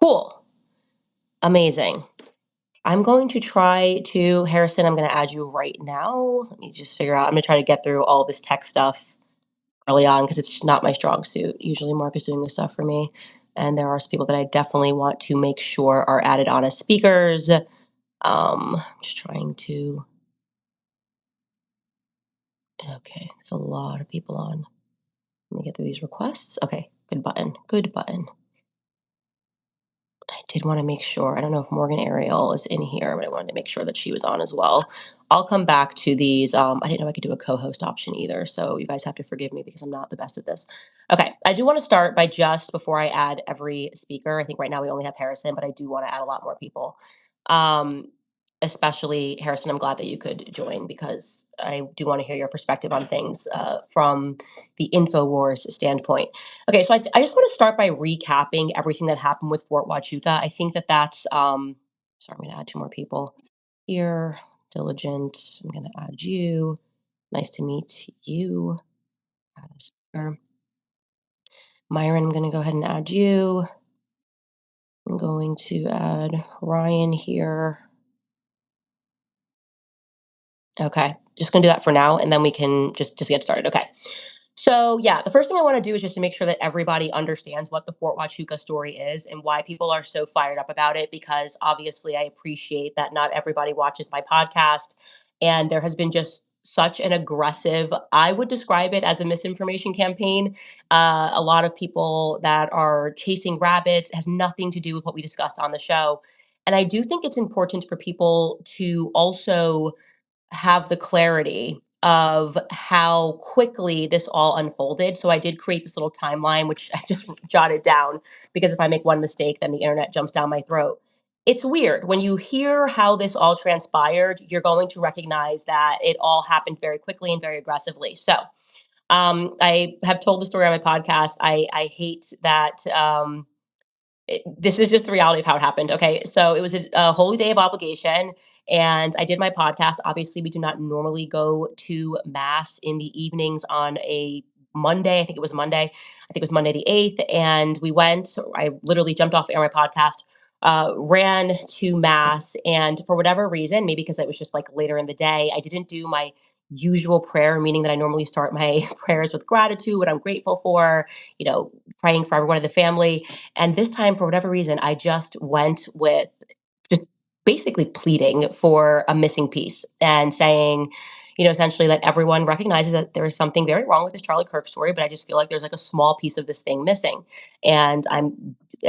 Cool. Amazing. I'm going to try to Harrison, I'm gonna add you right now. Let me just figure out I'm gonna try to get through all this tech stuff early on because it's not my strong suit. Usually Mark is doing this stuff for me. And there are some people that I definitely want to make sure are added on as speakers. Just trying to okay, there's a lot of people on. Let me get through these requests. Okay, good button. Good button. I did want to make sure. I don't know if Morgan Ariel is in here, but I wanted to make sure that she was on as well. I'll come back to these. I didn't know I could do a co-host option either, so you guys have to forgive me because I'm not the best at this. Okay, I do want to start by just before I add every speaker. I think right now we only have Harrison, but I do want to add a lot more people. Um, Especially Harrison, I'm glad that you could join because I do want to hear your perspective on things from the InfoWars standpoint. Okay, so I just want to start by recapping everything that happened with Fort Huachuca. I think that that's, sorry, I'm going to add two more people here. Diligent, I'm going to add you. Nice to meet you. Add a speaker. Myron, I'm going to go ahead and add you. I'm going to add Ryan here. Okay, just gonna do that for now, and then we can just get started. Okay. So yeah, the first thing I want to do is just to make sure that everybody understands what the Fort Huachuca story is and why people are so fired up about it. Because obviously, I appreciate that not everybody watches my podcast, and there has been just such an aggressive. I would describe it as a misinformation campaign. A lot of people that are chasing rabbits. It has nothing to do with what we discussed on the show, and I do think it's important for people to also have the clarity of how quickly this all unfolded. So I did create this little timeline, which I just jotted down because if I make one mistake, then the internet jumps down my throat. It's weird. When you hear how this all transpired, you're going to recognize that it all happened very quickly and very aggressively. So I have told the story on my podcast. I hate that. This is just the reality of how it happened. Okay. So it was a holy day of obligation. And I did my podcast. Obviously, we do not normally go to mass in the evenings on a Monday. I think it was Monday. I think it was Monday the 8th. And we went, I literally jumped off air my podcast, ran to mass. And for whatever reason, maybe because it was just like later in the day, I didn't do my usual prayer, meaning that I normally start my prayers with gratitude, what I'm grateful for, praying for everyone in the family. And this time, for whatever reason, I just went with just basically pleading for a missing piece and saying, essentially that everyone recognizes that there is something very wrong with this Charlie Kirk story, but I just feel like there's like a small piece of this thing missing. And I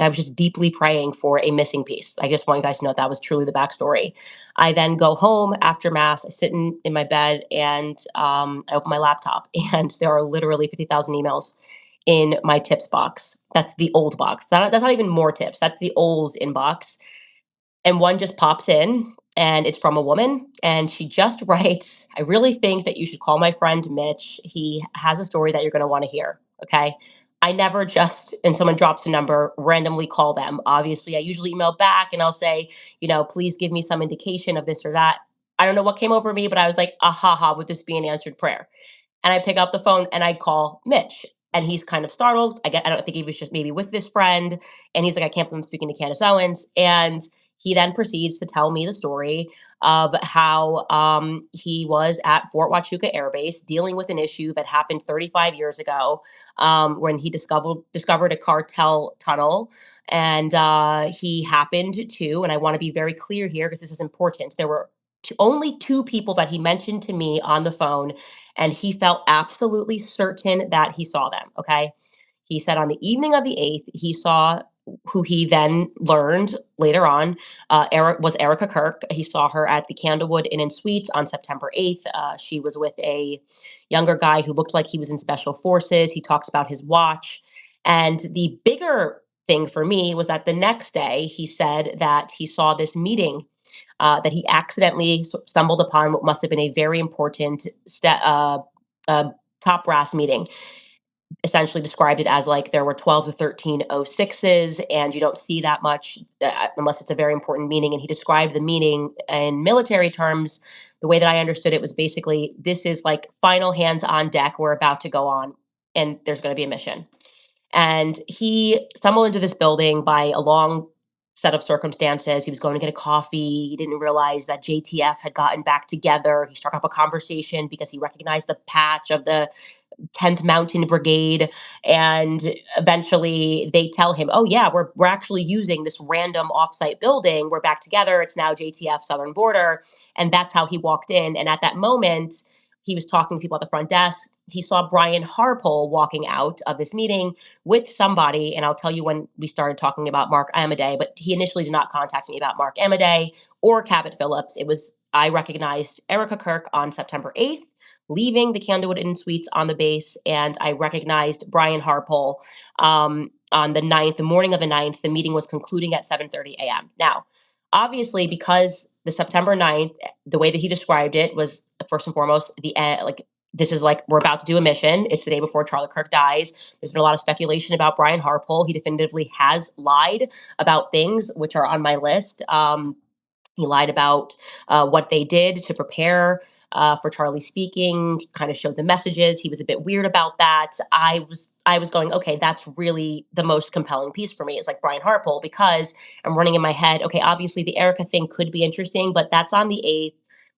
was just deeply praying for a missing piece. I just want you guys to know that was truly the backstory. I then go home after mass, I sit in my bed and I open my laptop and there are literally 50,000 emails in my tips box. That's the old box. That's not even more tips. That's the old inbox. And one just pops in and it's from a woman. And she just writes, I really think that you should call my friend Mitch. He has a story that you're going to want to hear. Okay. I never just, and someone drops a number, randomly call them. Obviously, I usually email back and I'll say, please give me some indication of this or that. I don't know what came over me, but I was like, ha, would this be an answered prayer? And I pick up the phone and I call Mitch. And he's kind of startled. I don't think he was just maybe with this friend. And he's like, I can't believe I'm speaking to Candace Owens. And he then proceeds to tell me the story of how he was at Fort Huachuca Air Base dealing with an issue that happened 35 years ago when he discovered a cartel tunnel. And he happened to, and I want to be very clear here because this is important, there were only two people that he mentioned to me on the phone and he felt absolutely certain that he saw them. Okay. He said on the evening of the 8th, he saw who he then learned later on was Erica Kirk. He saw her at the Candlewood Inn and Suites on September 8th. She was with a younger guy who looked like he was in special forces. He talks about his watch. And the bigger thing for me was that the next day he said that he saw this meeting that he accidentally stumbled upon what must have been a very important top brass meeting. Essentially described it as like there were 12 to 13 O6s, and you don't see that much unless it's a very important meeting. And he described the meeting in military terms. The way that I understood it was basically this is like final hands on deck. We're about to go on, and there's going to be a mission. And he stumbled into this building by a long set of circumstances. He was going to get a coffee. He didn't realize that JTF had gotten back together. He struck up a conversation because he recognized the patch of the 10th Mountain Brigade. And eventually they tell him, oh, yeah, we're actually using this random offsite building. We're back together. It's now JTF Southern Border. And that's how he walked in. And at that moment, he was talking to people at the front desk. He saw Brian Harpole walking out of this meeting with somebody. And I'll tell you when we started talking about Mark Amadei, but he initially did not contact me about Mark Amadei or Cabot Phillips. I recognized Erica Kirk on September 8th, leaving the Candlewood Inn Suites on the base, and I recognized Brian Harpole on the 9th, the morning of the 9th. The meeting was concluding at 7:30 a.m. Now, obviously, because the September 9th, the way that he described it was first and foremost the like this is like we're about to do a mission. It's the day before Charlie Kirk dies. There's been a lot of speculation about Brian Harpole. He definitively has lied about things which are on my list. He lied about what they did to prepare for Charlie speaking, kind of showed the messages. He was a bit weird about that. I was going, okay, that's really the most compelling piece for me. It's like Brian Harpole, because I'm running in my head, okay, obviously the Erica thing could be interesting, but that's on the 8th.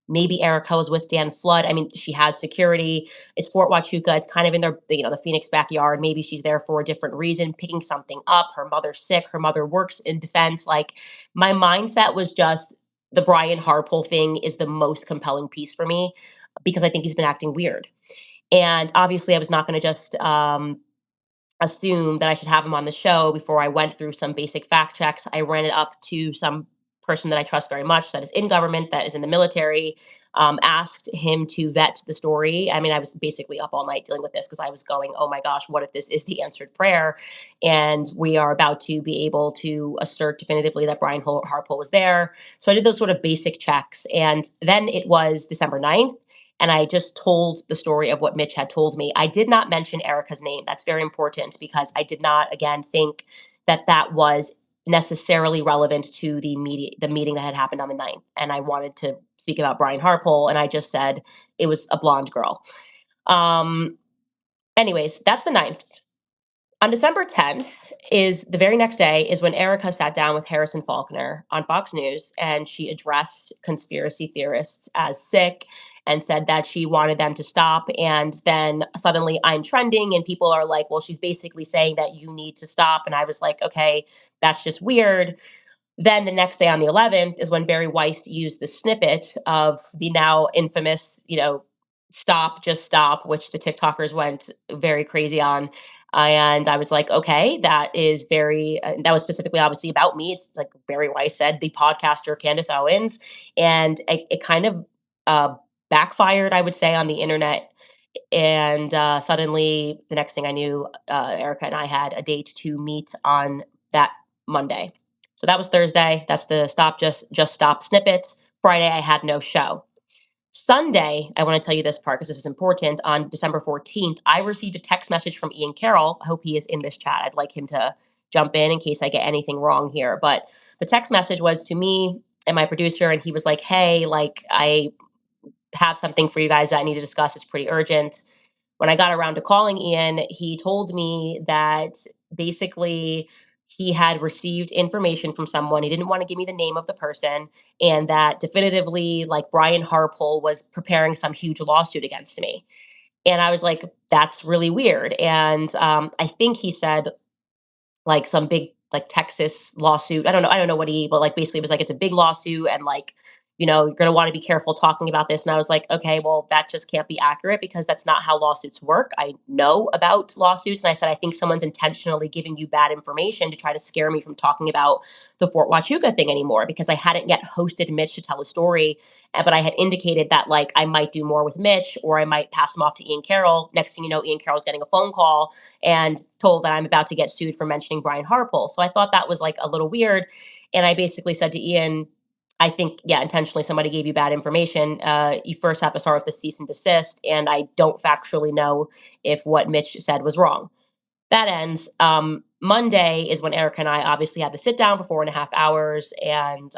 Maybe Erica was with Dan Flood. I mean, she has security. It's Fort Huachuca. It's kind of in the Phoenix backyard. Maybe she's there for a different reason, picking something up. Her mother's sick. Her mother works in defense. Like, my mindset was just the Brian Harpole thing is the most compelling piece for me because I think he's been acting weird. And obviously, I was not going to just assume that I should have him on the show before I went through some basic fact checks. I ran it up to some person that I trust very much, that is in government, that is in the military, asked him to vet the story. I mean, I was basically up all night dealing with this because I was going, oh my gosh, what if this is the answered prayer? And we are about to be able to assert definitively that Brian Harpole was there. So I did those sort of basic checks. And then it was December 9th. And I just told the story of what Mitch had told me. I did not mention Erica's name. That's very important because I did not, again, think that that was necessarily relevant to the meeting that had happened on the 9th. And I wanted to speak about Brian Harpole, and I just said it was a blonde girl. Um, Anyways, that's the 9th. On December 10th is the very next day is when Erica sat down with Harrison Faulkner on Fox News, and she addressed conspiracy theorists as sick and said that she wanted them to stop. And then suddenly I'm trending and people are like, well, she's basically saying that you need to stop. And I was like, okay, that's just weird. Then the next day on the 11th is when Barry Weiss used the snippet of the now infamous, stop, just stop, which the TikTokers went very crazy on. And I was like, okay, that was specifically obviously about me. It's like Barry Weiss said, the podcaster Candace Owens. And it kind of backfired, I would say, on the internet. And suddenly, the next thing I knew, Erica and I had a date to meet on that Monday. So that was Thursday. That's the stop, just stop snippet. Friday, I had no show. Sunday, I want to tell you this part because this is important. On December 14th, I received a text message from Ian Carroll. I hope he is in this chat. I'd like him to jump in case I get anything wrong here. But the text message was to me and my producer, and he was like, hey, like, I have something for you guys that I need to discuss. It's pretty urgent. When I got around to calling Ian, he told me that basically he had received information from someone. He didn't want to give me the name of the person, and that definitively, like, Brian Harpole was preparing some huge lawsuit against me. And I was like, that's really weird. And I think he said like some big like Texas lawsuit. I don't know but like basically it was like it's a big lawsuit and like you're going to want to be careful talking about this. And I was like, okay, well, that just can't be accurate because that's not how lawsuits work. I know about lawsuits. And I said, I think someone's intentionally giving you bad information to try to scare me from talking about the Fort Huachuca thing anymore because I hadn't yet hosted Mitch to tell a story. But I had indicated that like I might do more with Mitch or I might pass him off to Ian Carroll. Next thing you know, Ian Carroll's getting a phone call and told that I'm about to get sued for mentioning Brian Harpole. So I thought that was like a little weird. And I basically said to Ian, I think, yeah, intentionally somebody gave you bad information. You first have to start with the cease and desist. And I don't factually know if what Mitch said was wrong. That ends. Monday is when Erica and I obviously had to sit down for 4.5 hours, and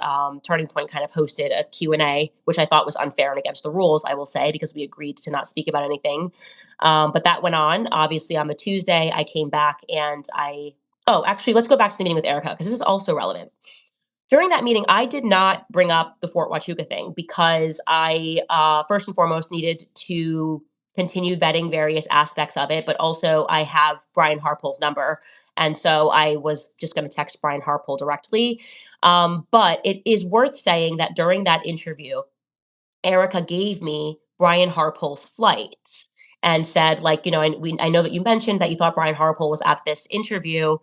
Turning Point kind of hosted a Q&A, which I thought was unfair and against the rules, I will say, because we agreed to not speak about anything. But that went on. Obviously, on the Tuesday, I came back and actually, let's go back to the meeting with Erica, because this is also relevant. During that meeting, I did not bring up the Fort Huachuca thing because I, first and foremost, needed to continue vetting various aspects of it. But also, I have Brian Harpole's number. And so I was just going to text Brian Harpole directly. But it is worth saying that during that interview, Erica gave me Brian Harpole's flights and said, like, I know that you mentioned that you thought Brian Harpole was at this interview.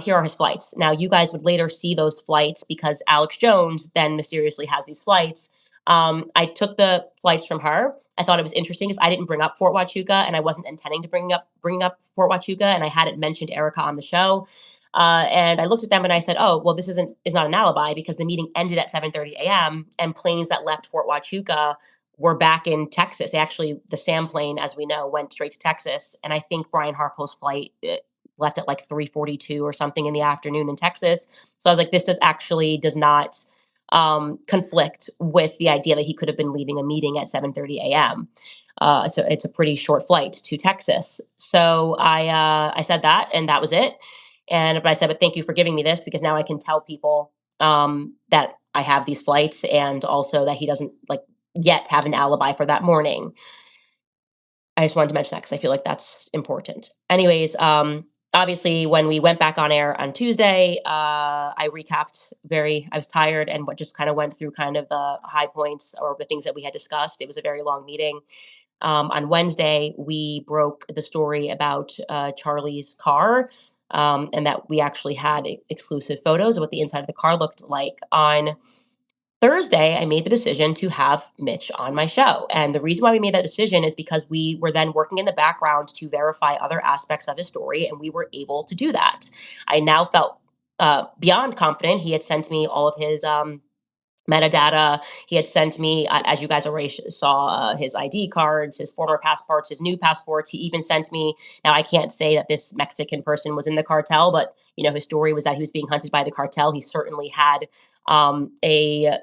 Here are his flights. Now, you guys would later see those flights because Alex Jones then mysteriously has these flights. I took the flights from her. I thought it was interesting because I didn't bring up Fort Huachuca and I wasn't intending to bring up Fort Huachuca, and I hadn't mentioned Erica on the show. And I looked at them and I said, "Oh, well, this is not an alibi because the meeting ended at 7:30 a.m. and planes that left Fort Huachuca were back in Texas. They actually, the SAM plane, as we know, went straight to Texas, and I think Brian Harpo's flight left at like 3:42 or something in the afternoon in Texas. So I was like, this does not conflict with the idea that he could have been leaving a meeting at 7:30 a.m. So it's a pretty short flight to Texas. So I said that, and that was it. But I said, but thank you for giving me this because now I can tell people that I have these flights, and also that he doesn't like yet have an alibi for that morning. I just wanted to mention that because I feel like that's important. Anyways, obviously, when we went back on air on Tuesday, I recapped I was tired and what just kind of went through kind of the high points or the things that we had discussed. It was a very long meeting. On Wednesday, we broke the story about Charlie's car, and that we actually had exclusive photos of what the inside of the car looked like. On Thursday, I made the decision to have Mitch on my show. And the reason why we made that decision is because we were then working in the background to verify other aspects of his story, and we were able to do that. I now felt beyond confident. He had sent me all of his metadata. He had sent me, as you guys already saw, his ID cards, his former passports, his new passports. He even sent me. Now, I can't say that this Mexican person was in the cartel, but his story was that he was being hunted by the cartel. He certainly had a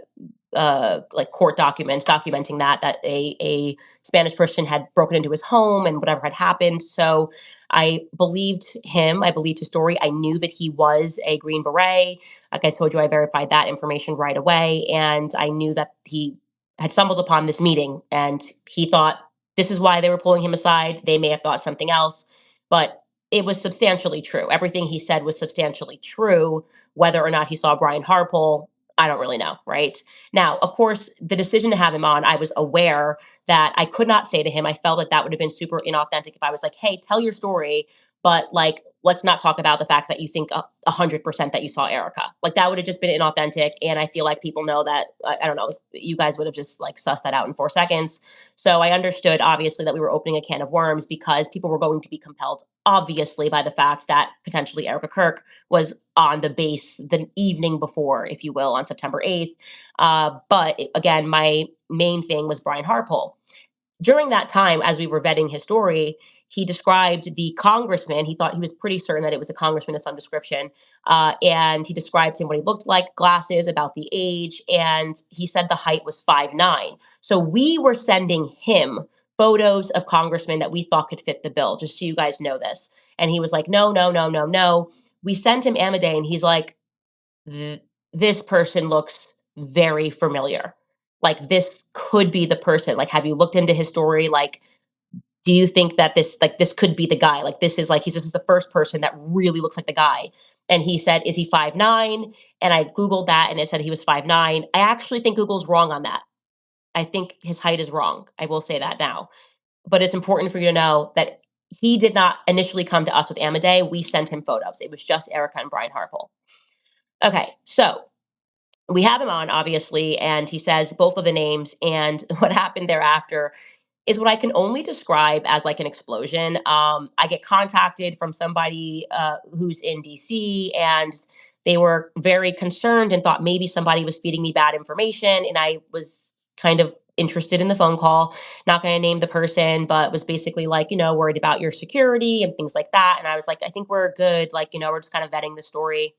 like court documents documenting that a Spanish person had broken into his home and whatever had happened. So I believed him. I believed his story. I knew that he was a Green Beret. Like I told you, I verified that information right away, and I knew that he had stumbled upon this meeting, and he thought this is why they were pulling him aside. They may have thought something else, but it was substantially true. Everything he said was substantially true. Whether or not he saw Brian Harpole, I don't really know, right? Now, of course, the decision to have him on, I was aware that I could not say to him, I felt that that would have been super inauthentic if I was like, hey, tell your story, but like, let's not talk about the fact that you think 100% that you saw Erica. Like, that would have just been inauthentic. And I feel like people know that, I don't know, you guys would have just like sussed that out in 4 seconds. So I understood, obviously, that we were opening a can of worms because people were going to be compelled, obviously, by the fact that potentially Erica Kirk was on the base the evening before, if you will, on September 8th. But again, my main thing was Brian Harpole. During that time, as we were vetting his story, he described the congressman. He thought he was pretty certain that it was a congressman of some description. And he described him what he looked like, glasses, about the age, and he said the height was 5'9". So we were sending him photos of congressmen that we thought could fit the bill, just so you guys know this. And he was like, no, no, no, no, no. We sent him Amadei, and he's like, this person looks very familiar. Like, this could be the person. Like, have you looked into his story? Like, do you think that this could be the guy? Like, this is the first person that really looks like the guy. And he said, is he 5'9"? And I Googled that and it said he was 5'9". I actually think Google's wrong on that. I think his height is wrong. I will say that now. But it's important for you to know that he did not initially come to us with Amadei. We sent him photos. It was just Erica and Brian Harpole. Okay, so we have him on, obviously, and he says both of the names. And what happened thereafter is what I can only describe as like an explosion. I get contacted from somebody who's in DC, and they were very concerned and thought maybe somebody was feeding me bad information. And I was kind of interested in the phone call, not going to name the person, but was basically like, worried about your security and things like that. And I was like, I think we're good. Like, we're just kind of vetting the story.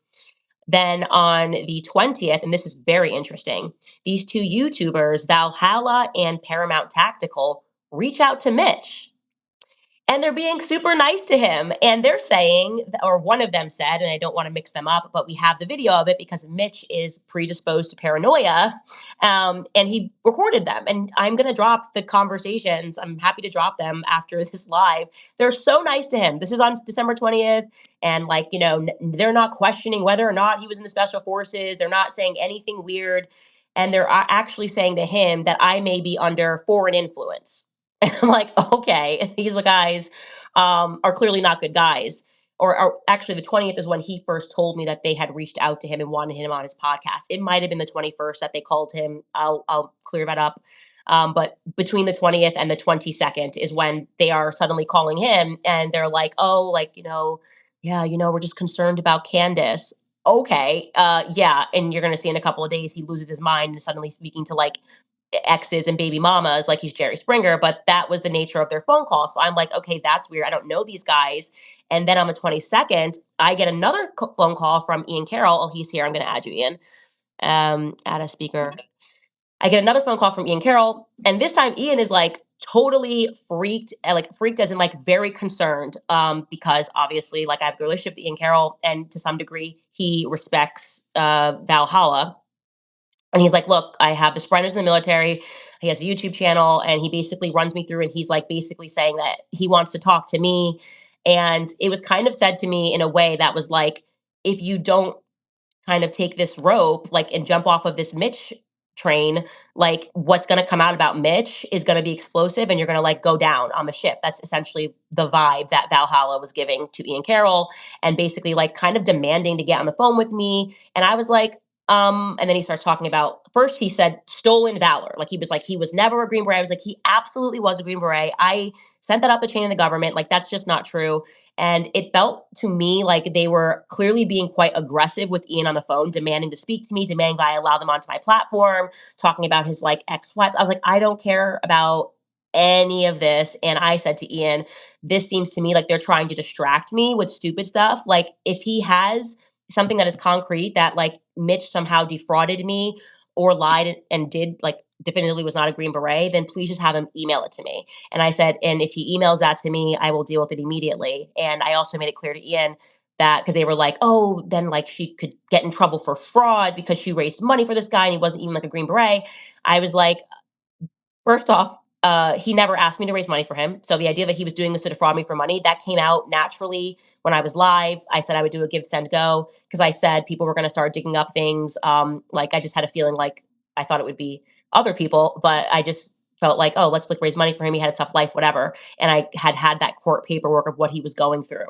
Then on the 20th, and this is very interesting, these two YouTubers, Valhalla and Paramount Tactical, reach out to Mitch. and they're being super nice to him. And they're saying, or one of them said, and I don't want to mix them up, but we have the video of it because Mitch is predisposed to paranoia. And he recorded them. And I'm going to drop the conversations. I'm happy to drop them after this live. They're so nice to him. This is on December 20th. And like, they're not questioning whether or not he was in the special forces. They're not saying anything weird. And they're actually saying to him that I may be under foreign influence. And I'm like, okay. And these guys are clearly not good guys. Or actually, the 20th is when he first told me that they had reached out to him and wanted him on his podcast. It might have been the 21st that they called him. I'll clear that up. But between the 20th and the 22nd is when they are suddenly calling him and they're like, oh, yeah, we're just concerned about Candace. Okay. Yeah. And you're going to see in a couple of days, he loses his mind and suddenly speaking to like exes and baby mamas like he's Jerry Springer, but that was the nature of their phone call. So I'm like, okay, that's weird. I don't know these guys. And then on the 22nd, I get another phone call from Ian Carroll. Oh, he's here. I'm going to add you, Ian. Add a speaker. I get another phone call from Ian Carroll, and this time Ian is like totally freaked, like freaked as in like very concerned, because obviously like I have a good relationship with Ian Carroll, and to some degree he respects Valhalla. And he's like, look, I have this friend who's in the military. He has a YouTube channel and he basically runs me through and he's like basically saying that he wants to talk to me. And it was kind of said to me in a way that was like, if you don't kind of take this rope, like, and jump off of this Mitch train, like, what's going to come out about Mitch is going to be explosive and you're going to like go down on the ship. That's essentially the vibe that Valhalla was giving to Ian Carroll and basically like kind of demanding to get on the phone with me. And I was like, and then he starts talking about first he said stolen valor. Like he was never a Green Beret. I was like, he absolutely was a Green Beret. I sent that up the chain of the government. Like, that's just not true. And it felt to me like they were clearly being quite aggressive with Ian on the phone, demanding to speak to me, demanding that I allow them onto my platform, talking about his like ex-wives. I was like, I don't care about any of this. And I said to Ian, this seems to me like they're trying to distract me with stupid stuff. Like, if he has something that is concrete that like Mitch somehow defrauded me or lied and did like definitively was not a Green Beret, then please just have him email it to me. And I said, and if he emails that to me, I will deal with it immediately. And I also made it clear to Ian that because they were like, oh, then like she could get in trouble for fraud because she raised money for this guy and he wasn't even like a Green Beret. I was like, first off, he never asked me to raise money for him. So the idea that he was doing this to defraud me for money, that came out naturally when I was live. I said I would do a give, send, go because I said people were going to start digging up things. Like I just had a feeling like I thought it would be other people, but I just felt like, oh, let's like raise money for him. He had a tough life, whatever. And I had that court paperwork of what he was going through.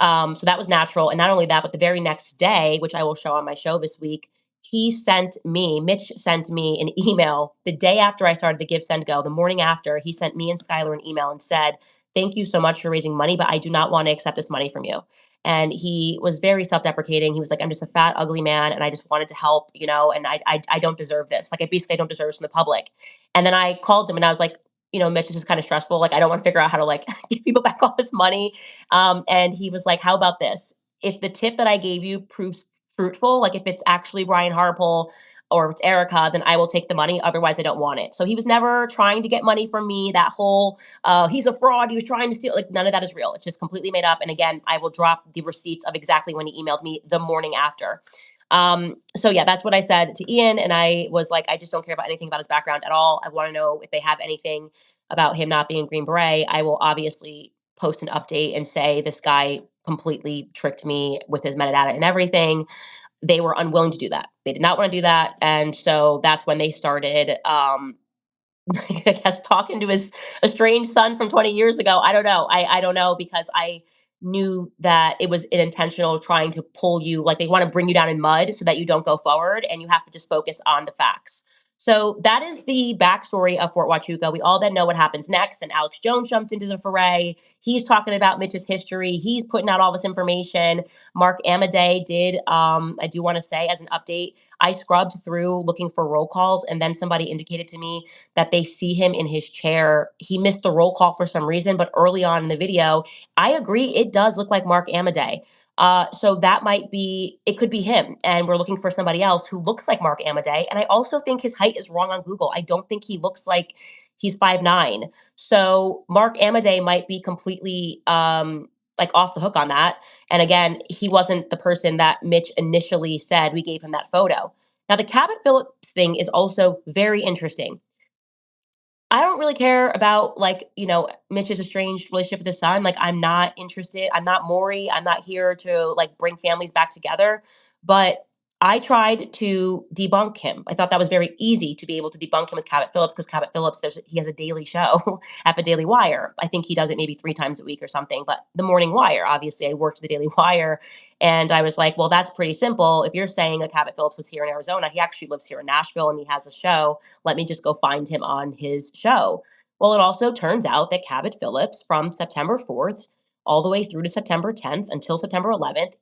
So that was natural. And not only that, but the very next day, which I will show on my show this week, Mitch sent me an email the day after I started the Give, Send, Go. The morning after, he sent me and Skylar an email and said, thank you so much for raising money, but I do not want to accept this money from you. And he was very self-deprecating. He was like, I'm just a fat, ugly man, and I just wanted to help, and I don't deserve this. Like, I don't deserve this from the public. And then I called him and I was like, Mitch, this is kind of stressful. Like, I don't want to figure out how to like give people back all this money. And he was like, how about this? If the tip that I gave you proves fruitful, like if it's actually Brian Harpole or if it's Erica, then I will take the money. Otherwise, I don't want it. So he was never trying to get money from me. That whole, he's a fraud. He was trying to steal. Like, none of that is real. It's just completely made up. And again, I will drop the receipts of exactly when he emailed me the morning after. So yeah, that's what I said to Ian. And I was like, I just don't care about anything about his background at all. I want to know if they have anything about him not being Green Beret. I will obviously post an update and say this guy completely tricked me with his metadata and everything. They were unwilling to do that. They did not want to do that. And so that's when they started, I guess, talking to his estranged son from 20 years ago. I don't know. I don't know because I knew that it was an intentional trying to pull you, like they want to bring you down in mud so that you don't go forward and you have to just focus on the facts. So that is the backstory of Fort Huachuca. We all then know what happens next. And Alex Jones jumps into the foray. He's talking about Mitch's history. He's putting out all this information. Mark Amadei did, I do want to say as an update, I scrubbed through looking for roll calls and then somebody indicated to me that they see him in his chair. He missed the roll call for some reason, but early on in the video, I agree, it does look like Mark Amadei. So that might be, it could be him. And we're looking for somebody else who looks like Mark Amadei. And I also think his height is wrong on Google. I don't think he looks like he's 5'9". So Mark Amadei might be completely like off the hook on that. And again, he wasn't the person that Mitch initially said we gave him that photo. Now, the Cabot Phillips thing is also very interesting. I don't really care about like, Mitch's estranged relationship with his son. Like, I'm not interested. I'm not Maury. I'm not here to like bring families back together. But I tried to debunk him. I thought that was very easy to be able to debunk him with Cabot Phillips because Cabot Phillips, he has a daily show at the Daily Wire. I think he does it maybe 3 times a week or something. But the Morning Wire, obviously, I worked the Daily Wire, and I was like, well, that's pretty simple. If you're saying that Cabot Phillips was here in Arizona, he actually lives here in Nashville and he has a show. Let me just go find him on his show. Well, it also turns out that Cabot Phillips, from September 4th all the way through to September 10th until September 11th,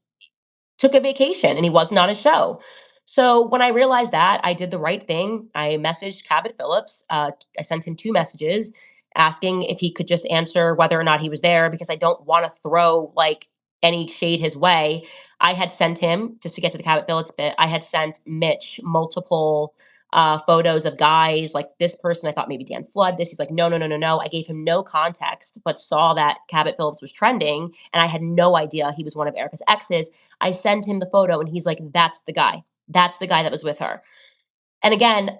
took a vacation and he wasn't on a show. So when I realized that, I did the right thing. I messaged Cabot Phillips. I sent him 2 messages asking if he could just answer whether or not he was there because I don't want to throw like any shade his way. I had sent him, just to get to the Cabot Phillips bit, I had sent Mitch multiple photos of guys like this person. I thought maybe Dan Flood. This, he's like, no, no, no, no, no. I gave him no context, but saw that Cabot Phillips was trending, and I had no idea he was one of Erica's exes. I sent him the photo, and he's like, that's the guy. That's the guy that was with her. And again,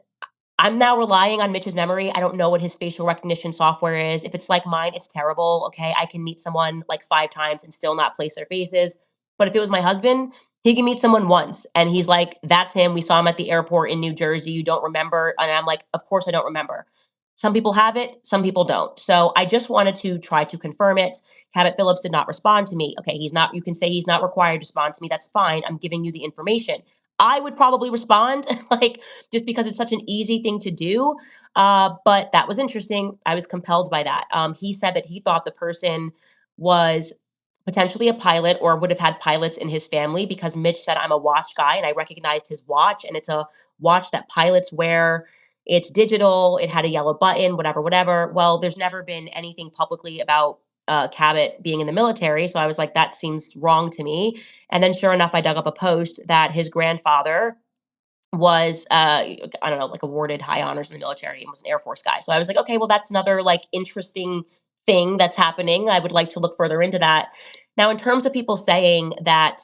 I'm now relying on Mitch's memory. I don't know what his facial recognition software is. If it's like mine, it's terrible. Okay. I can meet someone like 5 times and still not place their faces. But if it was my husband, he can meet someone once and he's like, that's him. We saw him at the airport in New Jersey. You don't remember. And I'm like, of course I don't remember. Some people have it, some people don't. So I just wanted to try to confirm it. Cabot Phillips did not respond to me. Okay, he's not, you can say he's not required to respond to me. That's fine. I'm giving you the information. I would probably respond, like, just because it's such an easy thing to do. But that was interesting. I was compelled by that. He said that he thought the person was potentially a pilot or would have had pilots in his family because Mitch said, I'm a watch guy. And I recognized his watch. And it's a watch that pilots wear. It's digital. It had a yellow button, whatever, whatever. Well, there's never been anything publicly about Cabot being in the military. So I was like, that seems wrong to me. And then sure enough, I dug up a post that his grandfather was I don't know, like awarded high honors in the military and was an Air Force guy. So I was like, okay, well that's another like interesting thing that's happening. I would like to look further into that. Now, in terms of people saying that,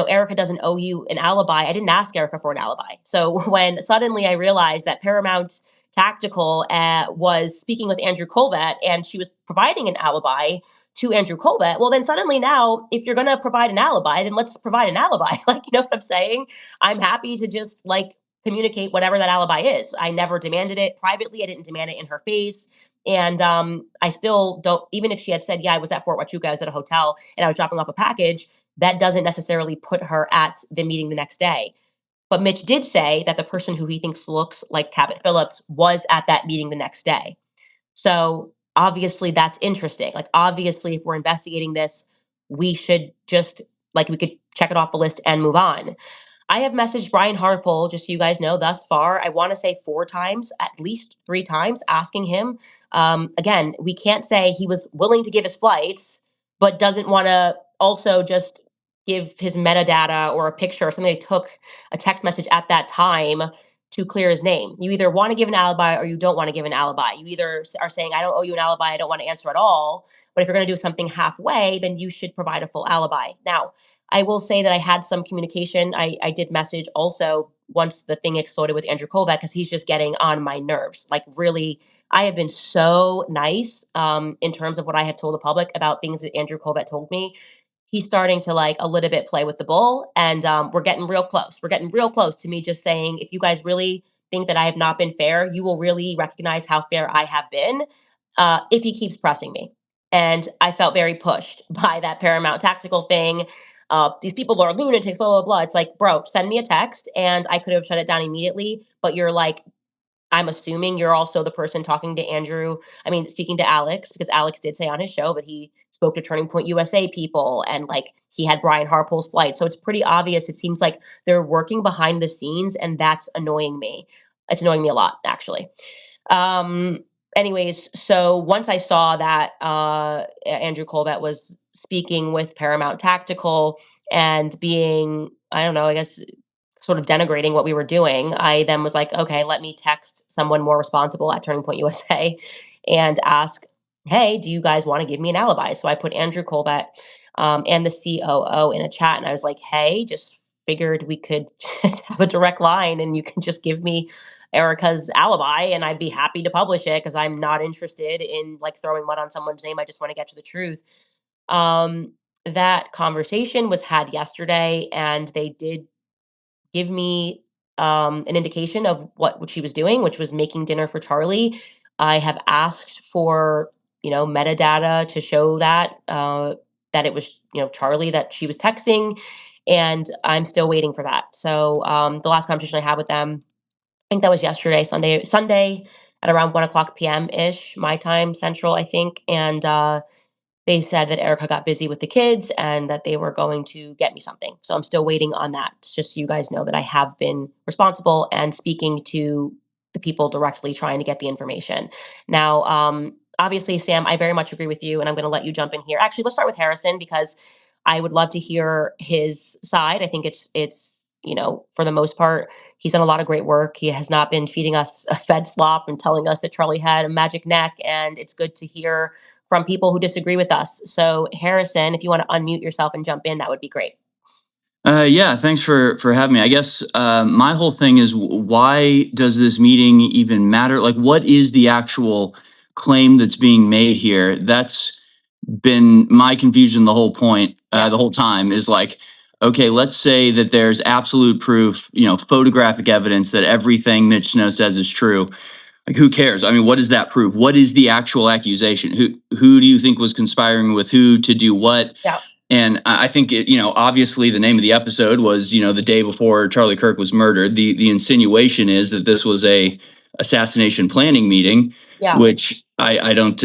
Erica doesn't owe you an alibi, I didn't ask Erica for an alibi. So when suddenly I realized that Paramount Tactical was speaking with Andrew Colvett and she was providing an alibi to Andrew Colvett, well then suddenly now, if you're going to provide an alibi, then let's provide an alibi. Like, you know what I'm saying? I'm happy to just like communicate whatever that alibi is. I never demanded it privately. I didn't demand it in her face. And I still don't, even if she had said, yeah, I was at Fort Huachuca, I was at a hotel and I was dropping off a package, that doesn't necessarily put her at the meeting the next day. But Mitch did say that the person who he thinks looks like Cabot Phillips was at that meeting the next day. So obviously that's interesting. Like, obviously, if we're investigating this, we should just, like, we could check it off the list and move on. I have messaged Brian Harpole, just so you guys know, thus far, I want to say 4 times, at least 3 times, asking him. Again, we can't say he was willing to give his flights, but doesn't want to also just give his metadata or a picture or something they took a text message at that time to clear his name. You either want to give an alibi or you don't want to give an alibi. You either are saying, I don't owe you an alibi, I don't want to answer at all. But if you're going to do something halfway, then you should provide a full alibi. Now, I will say that I had some communication. I did message also once the thing exploded with Andrew Colvett because he's just getting on my nerves. Like, really, I have been so nice in terms of what I have told the public about things that Andrew Colvett told me. He's starting to like a little bit play with the bull, and we're getting real close. We're getting real close to me just saying, if you guys really think that I have not been fair, you will really recognize how fair I have been if he keeps pressing me. And I felt very pushed by that Paramount Tactical thing. These people are lunatics, blah, blah, blah. It's like, bro, send me a text and I could have shut it down immediately. But you're like, I'm assuming you're also the person talking to Andrew. I mean, speaking to Alex, because Alex did say on his show that he spoke to Turning Point USA people and like he had Brian Harpole's flight. So it's pretty obvious. It seems like they're working behind the scenes and that's annoying me. It's annoying me a lot, actually. Um, Anyways, so once I saw that Andrew Colvett was speaking with Paramount Tactical and being, I don't know, I guess sort of denigrating what we were doing, I then was like, okay, let me text someone more responsible at Turning Point USA and ask, hey, do you guys want to give me an alibi? So I put Andrew Colbert and the COO in a chat, and I was like, hey, just figured we could have a direct line and you can just give me Erica's alibi and I'd be happy to publish it because I'm not interested in like throwing mud on someone's name. I just want to get to the truth. Um, that conversation was had yesterday and they did give me an indication of what she was doing, which was making dinner for Charlie. I have asked for metadata to show that it was Charlie that she was texting, and I'm still waiting for that. So the last conversation I had with them, I think that was yesterday, Sunday at around 1 o'clock p.m. ish, my time Central, I think, and they said that Erica got busy with the kids and that they were going to get me something. So I'm still waiting on that. Just so you guys know that I have been responsible and speaking to the people directly trying to get the information. Now, obviously, Sam, I very much agree with you, and I'm going to let you jump in here. Actually, let's start with Harrison because I would love to hear his side. I think it's for the most part, he's done a lot of great work. He has not been feeding us a fed slop and telling us that Charlie had a magic neck, and it's good to hear from people who disagree with us. So, Harrison, if you want to unmute yourself and jump in, that would be great. Yeah, thanks for having me. I guess my whole thing is why does this meeting even matter? Like, what is the actual claim that's being made here? That's been my confusion the whole point, the whole time is like, okay, let's say that there's absolute proof, photographic evidence that everything that Snow says is true. Like, who cares? I mean, what does that prove? What is the actual accusation? Who do you think was conspiring with who to do what? Yeah. And I think obviously the name of the episode was, the day before Charlie Kirk was murdered. The insinuation is that this was a assassination planning meeting, Yeah. which I don't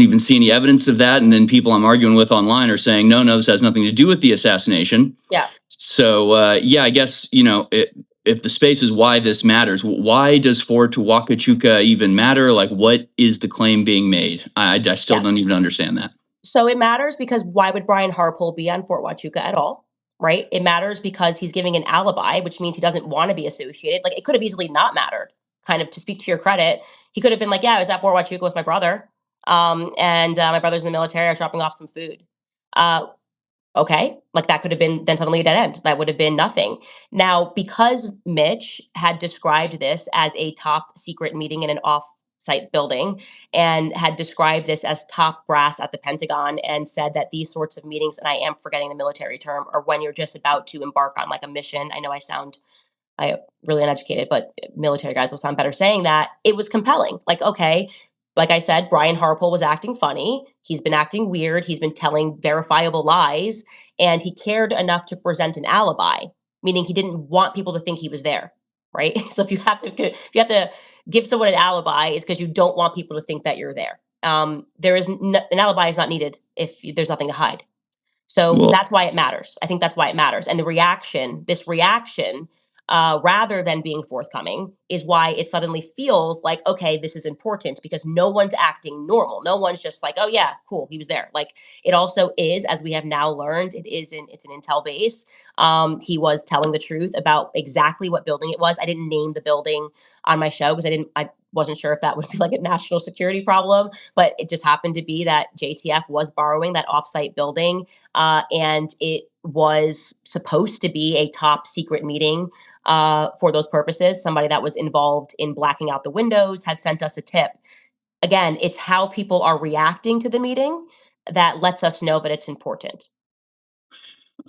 even see any evidence of that. And then people I'm arguing with online are saying, no, this has nothing to do with the assassination. Yeah. So I guess if the space is why this matters, why does Fort Huachuca even matter? Like, what is the claim being made? I still don't even understand that. So it matters because why would Brian Harpole be on Fort Huachuca at all? Right? It matters because he's giving an alibi, which means he doesn't want to be associated. Like, it could have easily not mattered. Kind of, to speak to your credit, he could have been like, "Yeah, I was at Fort Huachuca with my brother, and my brother's in the military. I was dropping off some food." Uh, okay, like that could have been then suddenly a dead end. That would have been nothing. Now, because Mitch had described this as a top secret meeting in an off-site building and had described this as top brass at the Pentagon and said that these sorts of meetings, and I am forgetting the military term, are when you're just about to embark on like a mission. I know I really uneducated, but military guys will sound better saying that. It was compelling. Like, okay, like I said, Brian Harpole was acting funny. He's been acting weird. He's been telling verifiable lies, and he cared enough to present an alibi, meaning he didn't want people to think he was there. Right. So if you have to give someone an alibi, it's because you don't want people to think that you're there. An alibi is not needed if there's nothing to hide. So that's why it matters. I think that's why it matters. And this reaction, rather than being forthcoming, is why it suddenly feels like, okay, this is important because no one's acting normal. No one's just like, oh yeah, cool, he was there. Like, it also is, as we have now learned, it's an intel base. He was telling the truth about exactly what building it was. I didn't name the building on my show because I wasn't sure if that would be like a national security problem, but it just happened to be that JTF was borrowing that offsite building, and it was supposed to be a top secret meeting for those purposes. Somebody that was involved in blacking out the windows had sent us a tip. Again, it's how people are reacting to the meeting that lets us know that it's important.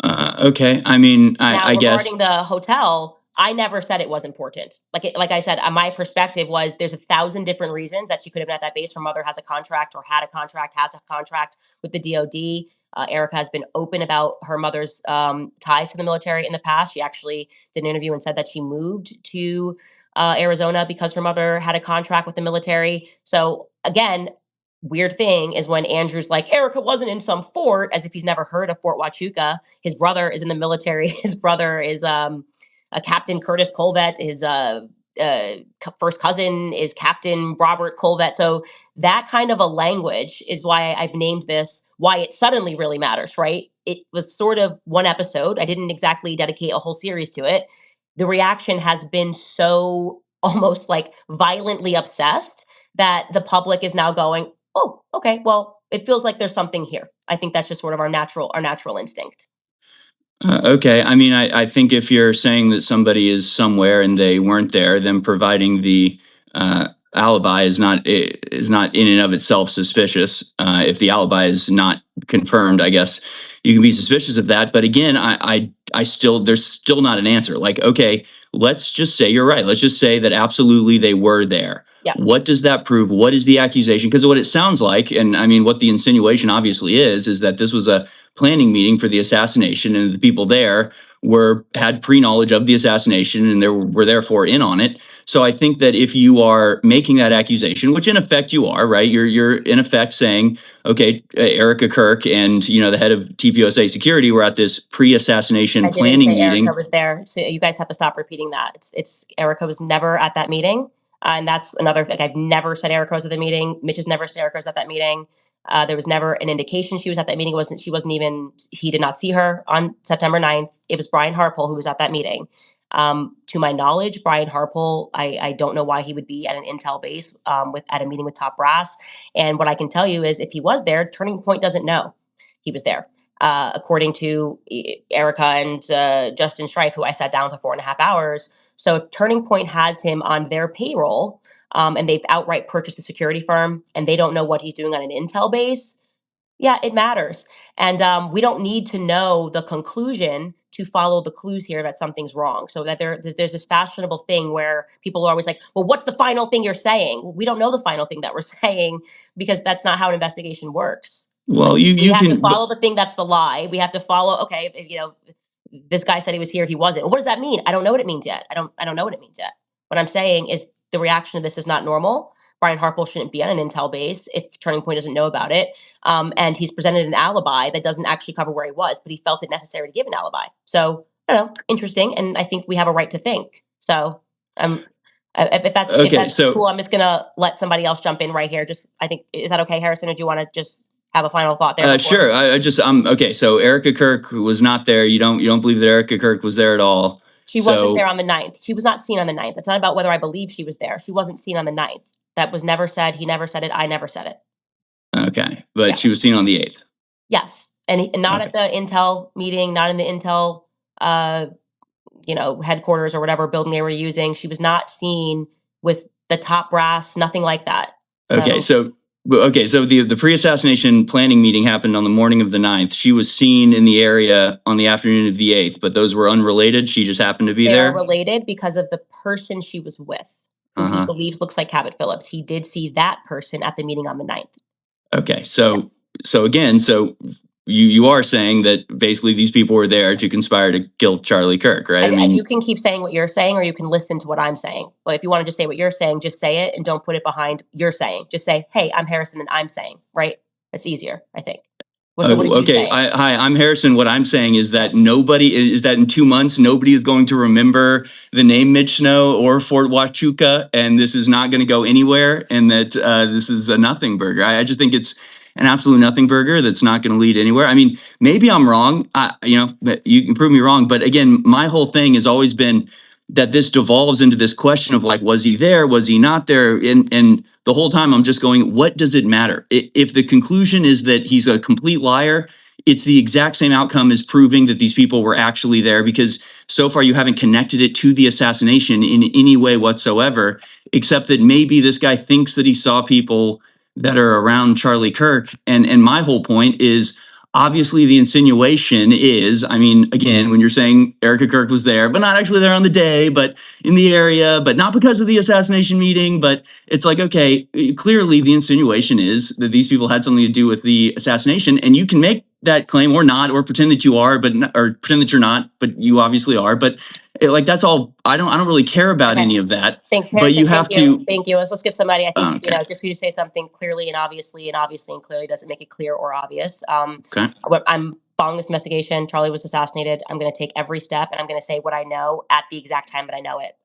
Okay. I mean, Now, I guess. regarding the hotel, I never said it was important. Like I said, my perspective was there's 1,000 different reasons that she could have been at that base. Her mother has a contract or had a contract, has a contract with the DoD. Erica has been open about her mother's ties to the military in the past. She actually did an interview and said that she moved to Arizona because her mother had a contract with the military. So again, weird thing is when Andrew's like, Erica wasn't in some fort, as if he's never heard of Fort Huachuca. His brother is in the military. His brother is a Captain Curtis Colvett. His first cousin is Captain Robert Colvett. So that kind of a language is why I've named this Why It Suddenly Really Matters, right? It was sort of one episode. I didn't exactly dedicate a whole series to it. The reaction has been so almost like violently obsessed that the public is now going, oh, okay, well, it feels like there's something here. I think that's just sort of our natural instinct. Okay. I mean, I think if you're saying that somebody is somewhere and they weren't there, then providing the alibi is not in and of itself suspicious. If the alibi is not confirmed, I guess you can be suspicious of that. But again, I still there's still not an answer. Like, okay, let's just say you're right. Let's just say that absolutely they were there. Yeah. What does that prove? What is the accusation? Because what it sounds like, and I mean, what the insinuation obviously is that this was a planning meeting for the assassination, and the people there had pre-knowledge of the assassination and were therefore in on it. So I think that if you are making that accusation, which in effect you are, right, you're in effect saying, okay, Erica Kirk and the head of TPUSA security were at this pre-assassination I didn't planning say Erica meeting. was there, so you guys have to stop repeating that. It's Erica was never at that meeting, and that's another thing. I've never said Erica was at the meeting. Mitch has never said Erica was at that meeting. There was never an indication she was at that meeting. She wasn't even. He did not see her on September 9th. It was Brian Harpole who was at that meeting. To my knowledge, Brian Harpole, I don't know why he would be at an intel base at a meeting with top brass. And what I can tell you is, if he was there, Turning Point doesn't know he was there. According to Erica and Justin Strife, who I sat down for 4.5 hours. So if Turning Point has him on their payroll, and they've outright purchased a security firm, and they don't know what he's doing on an intel base, yeah, it matters. And we don't need to know the conclusion to follow the clues here that something's wrong. So that there's this fashionable thing where people are always like, well, what's the final thing you're saying? We don't know the final thing that we're saying, because that's not how an investigation works. Well, We you have to can. follow the thing that's the lie. We have to follow, okay, this guy said he was here, he wasn't. What does that mean? I don't know what it means yet. I don't know what it means yet. What I'm saying is the reaction to this is not normal. Brian Harpole shouldn't be on an intel base if Turning Point doesn't know about it. And he's presented an alibi that doesn't actually cover where he was, but he felt it necessary to give an alibi. So, I don't know, interesting. And I think we have a right to think. So, if Okay, that's so cool, I'm just gonna let somebody else jump in right here. I think, is that okay, Harrison? Or do you want to just have a final thought there before? sure. I'm okay. So Erica Kirk was not there. You don't believe that Erica Kirk was there at all. She wasn't there So on the 9th. She was not seen on the 9th. It's not about whether I believe she was there. She wasn't seen on the 9th. That was never said. He never said it. I never said it. okay, but Yeah. she was seen on the 8th. Yes. And not Okay. at the Intel meeting, not in the Intel, headquarters or whatever building they were using. She was not seen with the top brass, nothing like that. Okay, So so the pre-assassination planning meeting happened on the morning of the 9th. She was seen in the area on the afternoon of the 8th, but those were unrelated. She just happened to be they are there. related because of the person she was with, who he Uh-huh. believes looks like Cabot Phillips. He did see that person at the meeting on the 9th. Okay, so again, you are saying that basically these people were there to conspire to kill Charlie Kirk, right? I You mean, can keep saying what you're saying, or you can listen to what I'm saying. But if you want to just say what you're saying, just say it and don't put it behind you're saying. Just say, hey, I'm Harrison and I'm saying, right? That's easier, I think. So what did you okay. say? Hi, I'm Harrison. What I'm saying is that in 2 months, nobody is going to remember the name Mitch Snow or Fort Huachuca, and this is not going to go anywhere, and that this is a nothing burger. I just think it's an absolute nothing burger that's not going to lead anywhere. I mean, maybe I'm wrong. You can prove me wrong, but again, my whole thing has always been that this devolves into this question of like, was he there? Was he not there? And the whole time I'm just going, what does it matter? If the conclusion is that he's a complete liar, it's the exact same outcome as proving that these people were actually there, because so far you haven't connected it to the assassination in any way whatsoever, except that maybe this guy thinks that he saw people that are around Charlie Kirk. And my whole point is, obviously the insinuation is, I mean, again, when you're saying Erica Kirk was there, but not actually there on the day, but in the area, but not because of the assassination meeting, but it's like, okay, clearly the insinuation is that these people had something to do with the assassination, and you can make that claim or not, or pretend that you are, or pretend that you're not, but you obviously are. But Like that's all. I don't really care about Okay. any of that. Thanks, But Harrison. you have Thank you. to. Thank you. Let's give somebody. I think Okay. just because you say something clearly and obviously and clearly doesn't make it clear or obvious. Okay. I'm following this investigation. Charlie was assassinated. I'm going to take every step, and I'm going to say what I know at the exact time that I know it.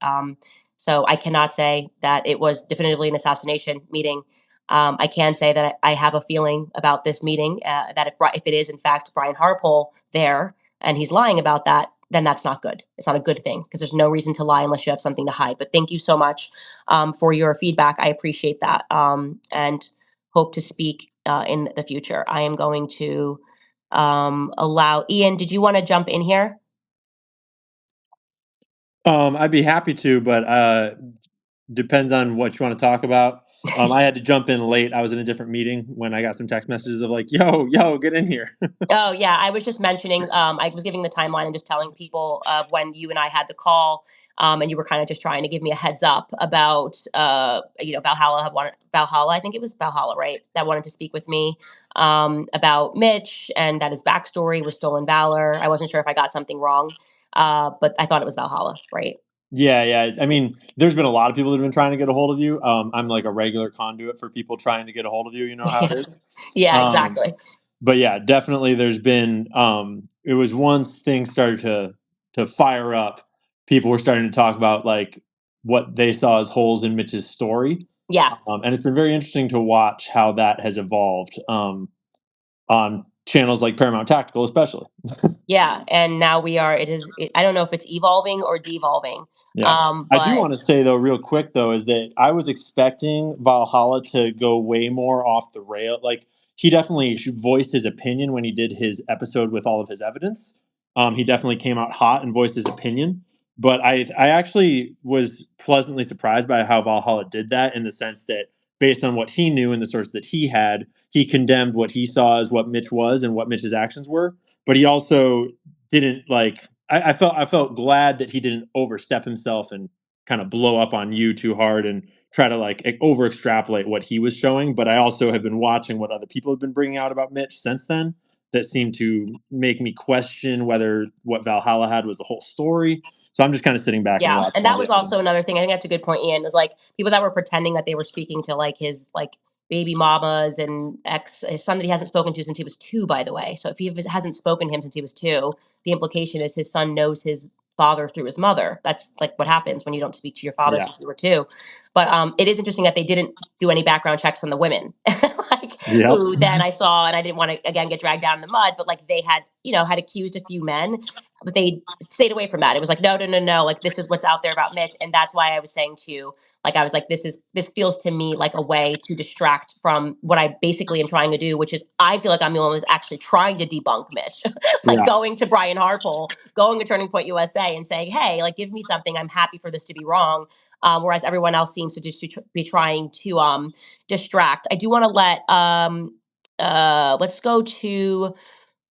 So I cannot say that it was definitively an assassination meeting. I can say that I have a feeling about this meeting that if it is in fact Brian Harpole there and he's lying about that, then that's not good. It's not a good thing because there's no reason to lie unless you have something to hide. But thank you so much for your feedback. I appreciate that and hope to speak in the future. I am going to allow Ian. Did you want to jump in here? I'd be happy to, but depends on what you want to talk about. I had to jump in late. I was in a different meeting when I got some text messages of like, yo, get in here." Oh yeah, I was just mentioning. I was giving the timeline and just telling people when you and I had the call, and you were kind of just trying to give me a heads up about, Valhalla. I think it was Valhalla, right? That wanted to speak with me about Mitch and that his backstory was stolen valor. I wasn't sure if I got something wrong, but I thought it was Valhalla, right? Yeah. I mean, there's been a lot of people that have been trying to get a hold of you. I'm like a regular conduit for people trying to get a hold of you. You know how it Yeah, is. yeah, exactly. But yeah, definitely there's been it was once things started to fire up, people were starting to talk about like what they saw as holes in Mitch's story. Yeah, And it's been very interesting to watch how that has evolved on channels like Paramount Tactical, especially. yeah, and now we are. It is. I don't know if it's evolving or devolving, Yeah. I do but want to say though, real quick though, is that I was expecting Valhalla to go way more off the rail. Like he definitely voiced his opinion when he did his episode with all of his evidence. He definitely came out hot and voiced his opinion. But I actually was pleasantly surprised by how Valhalla did that in the sense that based on what he knew and the source that he had, he condemned what he saw as what Mitch was and what Mitch's actions were. But he also didn't like I felt glad that he didn't overstep himself and kind of blow up on you too hard and try to like over extrapolate what he was showing. But I also have been watching what other people have been bringing out about Mitch since then that seemed to make me question whether what Valhalla had was the whole story. So I'm just kind of sitting back and yeah, watching and all that the was also evidence. another thing. I think that's a good point, Ian. Was like people that were pretending that they were speaking to like his like baby mamas and his son that he hasn't spoken to since he was 2. By the way, so if he hasn't spoken to him since he was 2, the implication is his son knows his father through his mother. That's like what happens when you don't speak to your father Yeah. since you were 2. But it is interesting that they didn't do any background checks on the women, like Yep. who then I saw, and I didn't want to again get dragged down in the mud, but like they had had accused a few men, but they stayed away from that. It was like, no, no, no, no. Like this is what's out there about Mitch. And that's why I was saying to you, like, I was like, this feels to me like a way to distract from what I basically am trying to do, which is I feel like I'm the only one who's actually trying to debunk Mitch. Like Yeah. going to Brian Harpole, going to Turning Point USA and saying, hey, like, give me something. I'm happy for this to be wrong. Whereas everyone else seems to just be trying to distract. I do want to let's go to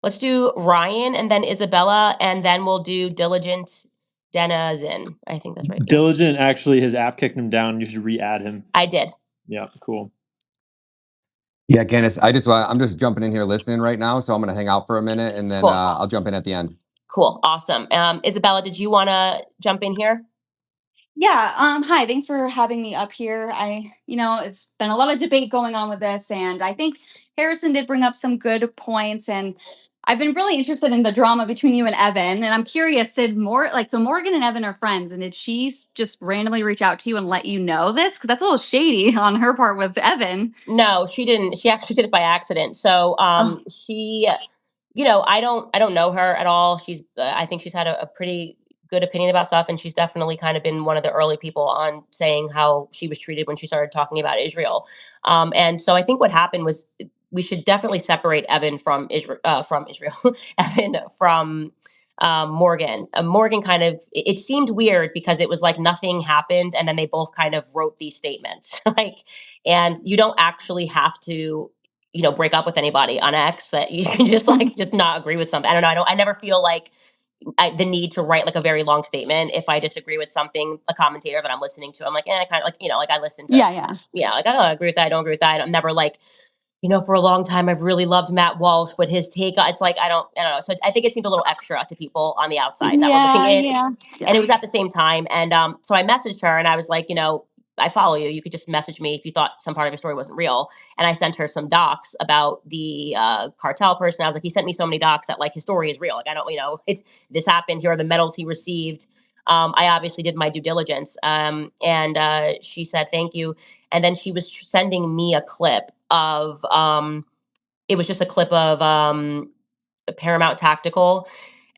let's do Ryan and then Isabella, and then we'll do Diligent Denizen. I think that's right. Yeah, Diligent actually his app kicked him down. You should re-add him. I did. Yeah, cool. Yeah, Candace, I'm just jumping in here listening right now, so I'm gonna hang out for a minute and then Cool. I'll jump in at the end. Cool. Awesome. Isabella, did you want to jump in here? Yeah, hi, thanks for having me up here. It's been a lot of debate going on with this, and I think Harrison did bring up some good points. And I've been really interested in the drama between you and Evan. And I'm curious, so Morgan and Evan are friends, and did she just randomly reach out to you and let you know this? Because that's a little shady on her part with Evan. No, she didn't. She actually did it by accident. So Oh, she I don't know her at all. She's I think she's had a pretty good opinion about stuff, and she's definitely kind of been one of the early people on saying how she was treated when she started talking about Israel. And so I think what happened was we should definitely separate Evan from Israel, Evan from Morgan. Morgan kind of it seemed weird because it was like nothing happened, and then they both kind of wrote these statements, like, and you don't actually have to break up with anybody on X that you can just like just not agree with something. I don't know. I never feel like the need to write like a very long statement if I disagree with something, a commentator that I'm listening to. I'm like, kind of like, like I listen to, yeah, yeah. like I don't agree with that. I don't agree with that. I'm never like for a long time, I've really loved Matt Walsh, but his take, it's like, I don't know. So I think it seemed a little extra to people on the outside that were looking Yeah, in. yeah, And yeah. it was at the same time. And so I messaged her and I was like, I follow you. You could just message me if you thought some part of your story wasn't real. And I sent her some docs about the cartel person. I was like, he sent me so many docs that like his story is real. Like, I don't, it's this happened. Here are the medals he received. I obviously did my due diligence. And she said, thank you. And then she was sending me a clip of, it was just a clip of Paramount Tactical.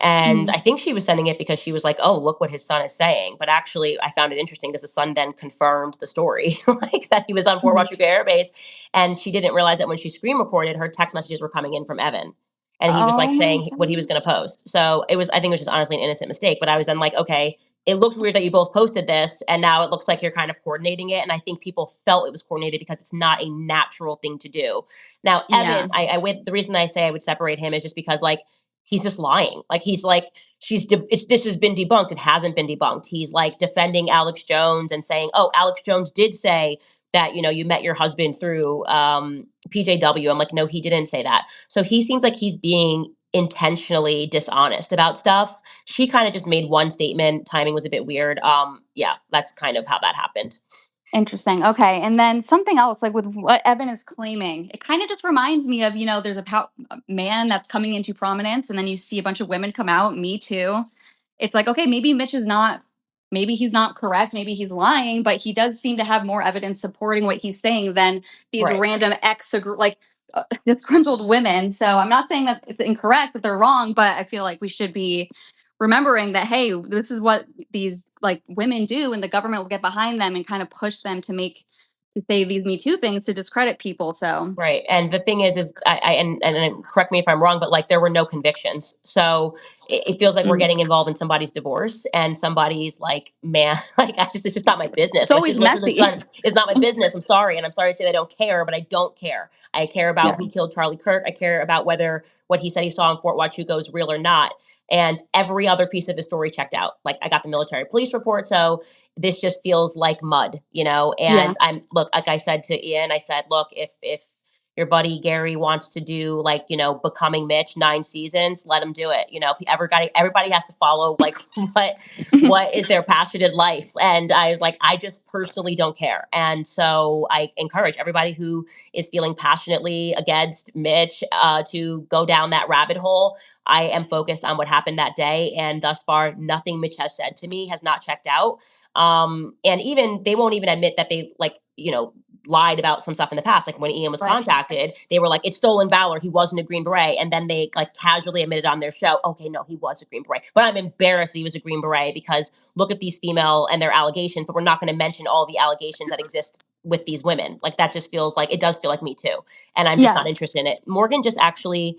And Mm. I think she was sending it because she was like, oh, look what his son is saying. But actually, I found it interesting because the son then confirmed the story, like that he was on Fort Mhm. Huachuca Air Base. And she didn't realize that when she screen recorded, her text messages were coming in from Evan. And he was like Oh my saying what he was going to gosh. post. So I think it was just honestly an innocent mistake. But I was then like, okay, it looks weird that you both posted this. And now it looks like you're kind of coordinating it. And I think people felt it was coordinated because it's not a natural thing to do. Now, Yeah. Evan, I would, the reason I say I would separate him is just because like, he's just lying. Like he's like this has been debunked. It hasn't been debunked. He's like defending Alex Jones and saying, "Oh, Alex Jones did say that you met your husband through PJW." I'm like, "No, he didn't say that." So he seems like he's being intentionally dishonest about stuff. She kind of just made one statement. Timing was a bit weird. Yeah, that's kind of how that happened. Interesting. Okay. And then something else, like with what Evan is claiming, it kind of just reminds me of, there's a man that's coming into prominence, and then you see a bunch of women come out, Me Too. It's like, okay, maybe he's not correct, maybe he's lying, but he does seem to have more evidence supporting what he's saying than these Right. random disgruntled women. So I'm not saying that it's incorrect, that they're wrong, but I feel like we should be remembering that, hey, this is what these like women do, and the government will get behind them and kind of push them to say these Me Too things to discredit people. So Right. And the thing is and correct me if I'm wrong, but like there were no convictions. So it feels like we're mm, getting involved in somebody's divorce and somebody's like, man, like it's just not my business. it's What always his what's with his messy. son is not my business. I'm sorry. And I'm sorry to say that I don't care, but I don't care. I care about Yeah. who killed Charlie Kirk. I care about whether what he said he saw in Fort Huachuca is real or not. And every other piece of his story checked out. Like I got the military police report. So this just feels like mud. Yeah. And like I said to Ian, I said, look, if your buddy Gary wants to do like, becoming Mitch 9 seasons, let him do it. Everybody has to follow like what is their passionate life. And I was like, I just personally don't care. And so I encourage everybody who is feeling passionately against Mitch to go down that rabbit hole. I am focused on what happened that day. And thus far, nothing Mitch has said to me has not checked out. And even they won't even admit that they lied about some stuff in the past. Like when Ian was Right. contacted, they were like, it's stolen valor. He wasn't a Green Beret. And then they like casually admitted on their show, okay, no, he was a Green Beret. But I'm embarrassed he was a Green Beret because look at these female and their allegations, but we're not going to mention all the allegations that exist with these women. Like that just feels like it does feel like Me Too. And I'm just Yeah. not interested in it. Morgan just actually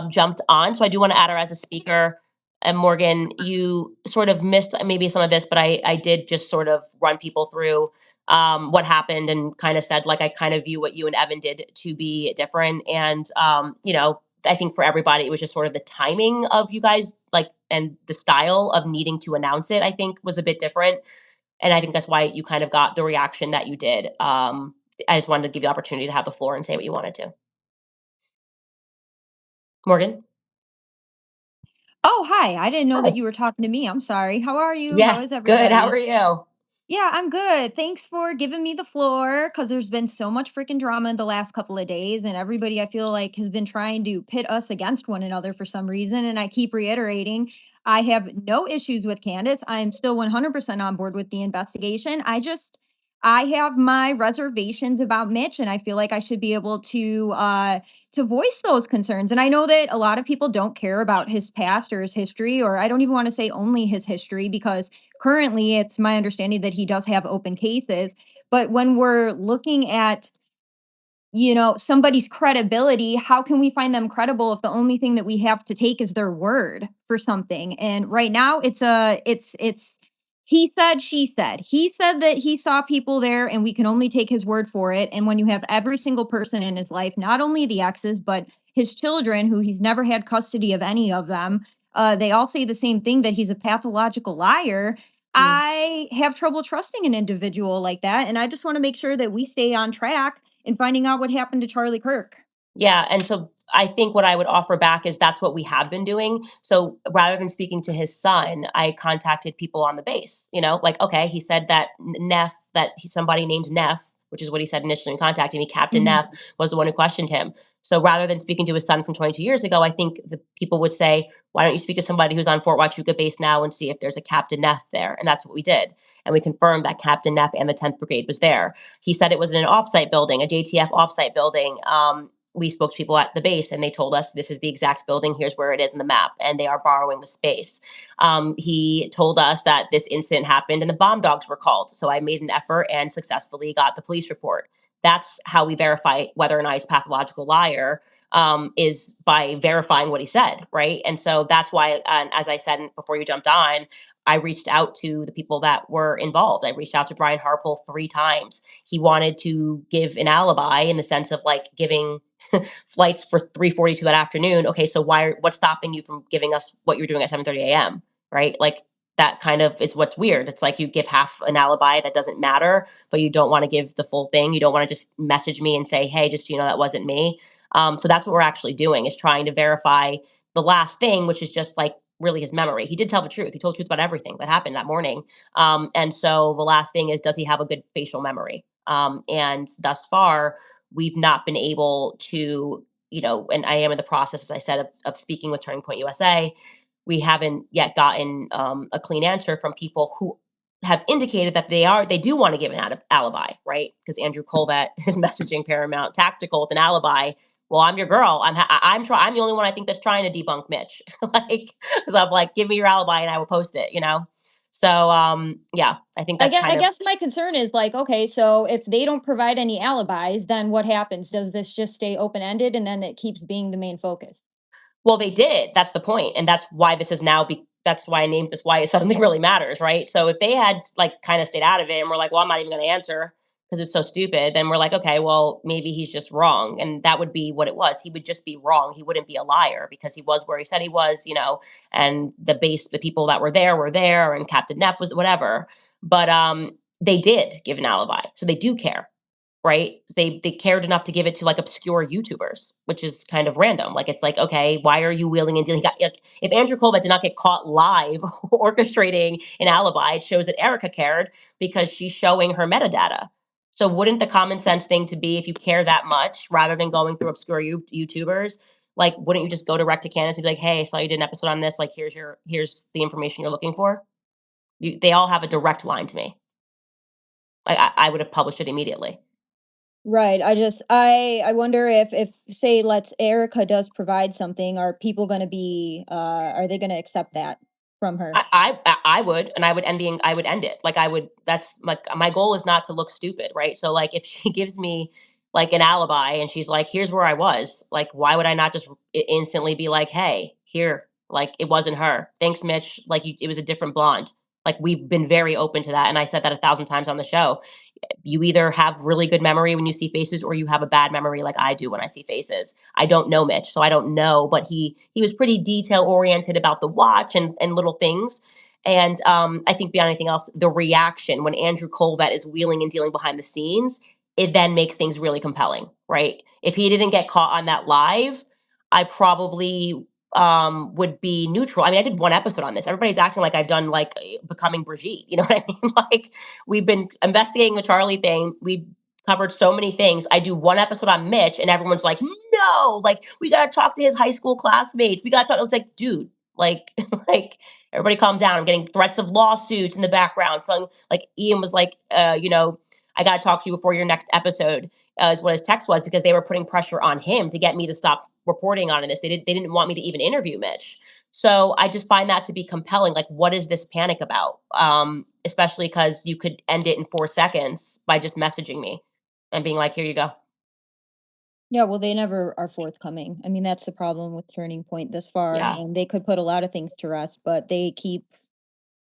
jumped on. So I do want to add her as a speaker. And Morgan, you sort of missed maybe some of this, but I did just sort of run people through what happened and kind of said, like, I kind of view what you and Evan did to be different. And, I think for everybody, it was just sort of the timing of you guys, like, and the style of needing to announce it, I think was a bit different. And I think that's why you kind of got the reaction that you did. I just wanted to give you the opportunity to have the floor and say what you wanted to. Morgan? Oh, hi. I didn't know Hi. that you were talking to me. I'm sorry. How are you? How Yeah, is good. How everybody? are you? Yeah, I'm good. Thanks for giving me the floor because there's been so much freaking drama in the last couple of days, and everybody I feel like has been trying to pit us against one another for some reason. And I keep reiterating, I have no issues with Candace. I'm still 100% on board with the investigation. I have my reservations about Mitch, and I feel like I should be able to voice those concerns. And I know that a lot of people don't care about his past or his history, or I don't even want to say only his history, because currently it's my understanding that he does have open cases. But when we're looking at somebody's credibility, how can we find them credible if the only thing that we have to take is their word for something? And right now it's he said, she said. He said that he saw people there and we can only take his word for it. And when you have every single person in his life, not only the exes but his children, who he's never had custody of any of them, they all say the same thing, that he's a pathological liar. Mm. I have trouble trusting an individual like that, and I just want to make sure that we stay on track and finding out what happened to Charlie Kirk. Yeah, and so I think what I would offer back is that's what we have been doing. So rather than speaking to his son, I contacted people on the base. Like okay, he said that somebody named Neff, which is what he said initially in contacting me. Captain Mhm. Neff was the one who questioned him. So rather than speaking to his son from 22 years ago, I think the people would say, "Why don't you speak to somebody who's on Fort Huachuca base now and see if there's a Captain Neff there?" And that's what we did, and we confirmed that Captain Neff and the 10th Brigade was there. He said it was in an offsite building, a JTF offsite building. We spoke to people at the base and they told us this is the exact building. Here's where it is in the map. And they are borrowing the space. He told us that this incident happened and the bomb dogs were called. So I made an effort and successfully got the police report. That's how we verify whether or not he's a pathological liar, is by verifying what he said. Right. And so that's why, and as I said before you jumped on, I reached out to the people that were involved. I reached out to Brian Harpole 3 times. He wanted to give an alibi in the sense of like giving flights for 3:42 that afternoon. Okay, so what's stopping you from giving us what you're doing at 7:30 a.m., right? Like that kind of is what's weird. It's like you give half an alibi that doesn't matter, but you don't want to give the full thing. You don't want to just message me and say, "Hey, just so you know that wasn't me." So that's what we're actually doing, is trying to verify the last thing, which is just like really his memory. He did tell the truth. He told the truth about everything that happened that morning. And so the last thing is, does he have a good facial memory? And thus far, we've not been able to, and I am in the process, as I said, of speaking with Turning Point USA. We haven't yet gotten a clean answer from people who have indicated that they do want to give an alibi, right? Because Andrew Colvett is messaging Paramount Tactical with an alibi. Well, I'm your girl. I'm the only one I think that's trying to debunk Mitch. Like, because I'm like, give me your alibi and I will post it. So yeah, I think that's I kind of. guess my concern is like, okay, so if they don't provide any alibis, then what happens? Does this just stay open ended and then it keeps being the main focus? Well, they did. That's the point, and that's why this is now. That's why I named this. Why it suddenly really matters, right? So if they had like kind of stayed out of it, and we're like, well, I'm not even going to answer because it's so stupid, then we're like, okay, well, maybe he's just wrong, and that would be what it was. He would just be wrong. He wouldn't be a liar because he was where he said he was, and the people that were there, and Captain Neff was whatever. But they did give an alibi, so they do care, right? They cared enough to give it to like obscure YouTubers, which is kind of random. Like it's like, okay, why are you wheeling and dealing? Like, if Andrew Colbert did not get caught live orchestrating an alibi, it shows that Erica cared because she's showing her metadata. So wouldn't the common sense thing to be, if you care that much, rather than going through obscure YouTubers, like wouldn't you just go direct to Candace and be like, hey, I saw you did an episode on this. Like here's the information you're looking for. They all have a direct line to me. I would have published it immediately. Right. I wonder if say let's Erica does provide something, are people going to be are they going to accept that from her? I would, and I would end it. Like I would. That's like my goal is not to look stupid, right? So like if she gives me like an alibi and she's like, "Here's where I was," like why would I not just instantly be like, "Hey, here, like it wasn't her. Thanks, Mitch. Like it was a different blonde." Like we've been very open to that, and I said that 1,000 times on the show. You either have really good memory when you see faces or you have a bad memory like I do when I see faces. I don't know Mitch, so I don't know, but he was pretty detail oriented about the watch and little things. And I think beyond anything else, the reaction when Andrew Colvett is wheeling and dealing behind the scenes, it then makes things really compelling, right? If he didn't get caught on that live, I probably would be neutral. I mean, I did one episode on this. Everybody's acting like I've done like becoming Brigitte. You know what I mean? Like we've been investigating the Charlie thing. We've covered so many things. I do one episode on Mitch, and everyone's like, "No, like we gotta talk to his high school classmates. We gotta talk." It's like, dude, like, like everybody calm down. I'm getting threats of lawsuits in the background. So like Ian was like, I gotta talk to you before your next episode, is what his text was, because they were putting pressure on him to get me to stop reporting on this. They didn't want me to even interview Mitch. So I just find that to be compelling. Like, what is this panic about? Especially because you could end it in 4 seconds by just messaging me and being like, here you go. Yeah, well, they never are forthcoming. I mean, that's the problem with Turning Point this far, Yeah. and they could put a lot of things to rest, but they keep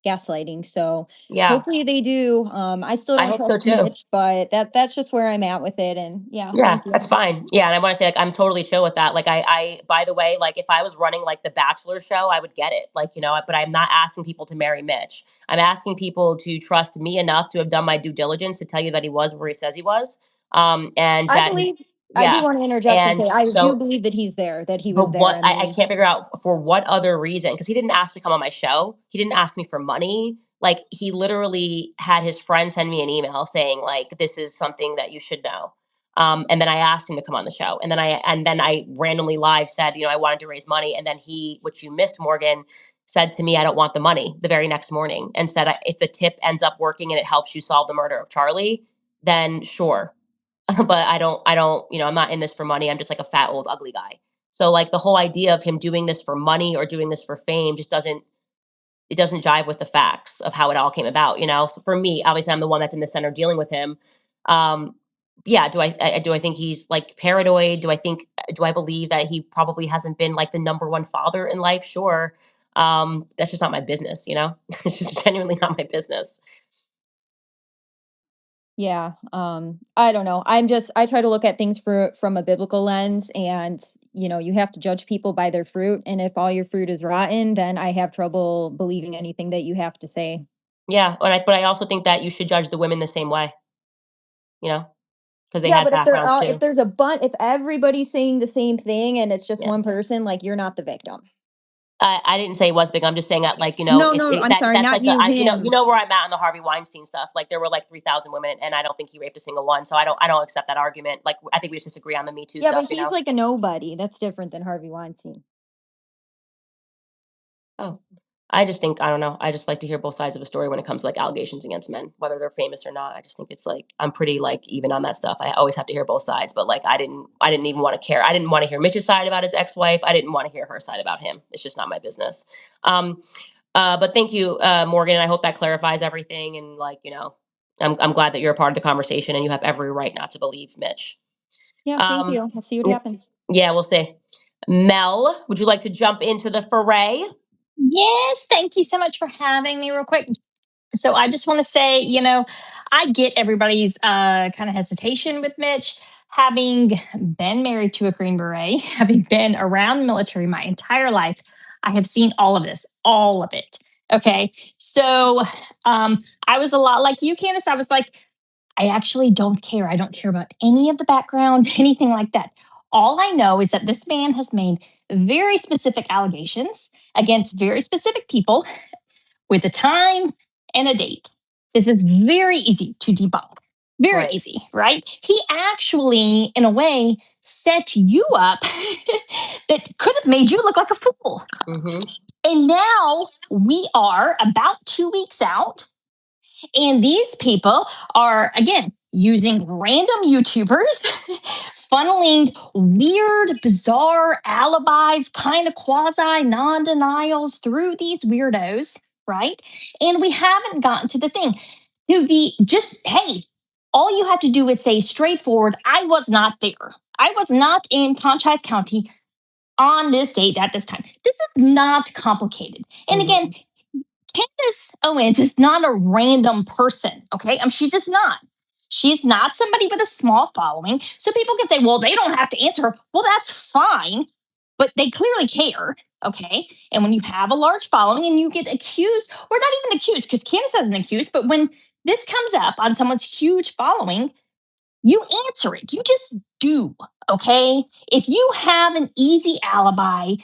gaslighting. So Yeah, hopefully they do. I still I don't hope so trust too. Mitch, but that's just where I'm at with it. And yeah, Yeah, thank you. that's fine. Yeah, and I want to say, like, I'm totally chill with that. Like, by the way, like, if I was running like the Bachelor show, I would get it. Like, but I'm not asking people to marry Mitch. I'm asking people to trust me enough to have done my due diligence to tell you that he was where he says he was, and I that, believe, I do yeah, want to interject and and say, I do so. believe that he's there, that he was But there. what I I mean, can't figure out for what other reason, because he didn't ask to come on my show. He didn't ask me for money. Like, he literally had his friend send me an email saying, like, this is something that you should know. And then I asked him to come on the show. And then I randomly live said, I wanted to raise money. And then he, which you missed, Morgan, said to me, I don't want the money the very next morning, and said, if the tip ends up working and it helps you solve the murder of Charlie, then sure. But I don't, I'm not in this for money. I'm just like a fat old ugly guy. So, like, the whole idea of him doing this for money or doing this for fame just doesn't jive with the facts of how it all came about. So for me, obviously I'm the one that's in the center dealing with him. Um yeah, do I think he's like paranoid? Do I believe that he probably hasn't been like the number one father in life? Sure. That's just not my business. It's just genuinely not my business. yeah. I don't know. I try to look at things from a biblical lens, and you have to judge people by their fruit. And if all your fruit is rotten, then I have trouble believing anything that you have to say. Yeah, but I also think that you should judge the women the same way, you know, because they Yeah, had but if they're backgrounds all if too. there's a bunch, if everybody's saying the same thing and it's just Yeah. one person, like you're not the victim. I didn't say it was big. I'm just saying that, like, No, if no, it, I'm that sorry, that's not like the you, you him. know where I'm at on the Harvey Weinstein stuff. Like, there were like 3,000 women, and I don't think he raped a single one. So I don't accept that argument. Like, I think we just disagree on the Me Too Yeah, stuff. but he's like a nobody. That's different than Harvey Weinstein. Oh, I just think, I don't know. I just like to hear both sides of a story when it comes to like allegations against men, whether they're famous or not. I just think it's like I'm pretty like even on that stuff. I always have to hear both sides, but like I didn't even want to care. I didn't want to hear Mitch's side about his ex-wife. I didn't want to hear her side about him. It's just not my business. But thank you, Morgan. I hope that clarifies everything. And like, I'm glad that you're a part of the conversation, and you have every right not to believe Mitch. Yeah, thank Um, you. We'll see what happens. yeah, we'll see. Mel, would you like to jump into the foray? Yes, thank you so much for having me real quick. So I just want to say, I get everybody's kind of hesitation with Mitch. Having been married to a Green Beret, having been around the military my entire life, I have seen all of this, all of it. Okay. So I was a lot like you, Candace. I was like, I actually don't care. I don't care about any of the background, anything like that. All I know is that this man has made very specific allegations against very specific people with a time and a date. This is very easy to debunk. Very Right. easy, right? He actually, in a way, set you up that could have made you look like a fool. Mm-hmm. And now we are about 2 weeks out, and these people are, again, using random YouTubers, funneling weird, bizarre alibis, kind of quasi non denials through these weirdos, right? And we haven't gotten to the thing. To be just, hey, all you have to do is say straightforward, I was not there. I was not in Conchise County on this date at this time. This is not complicated. And again, Mm-hmm. Candace Owens is not a random person, okay? She's just not. She's not somebody with a small following. So people can say, well, they don't have to answer her. Well, that's fine, but they clearly care, okay? And when you have a large following and you get accused, or not even accused, because Candace hasn't accused, but when this comes up on someone's huge following, you answer it. You just do, okay? If you have an easy alibi,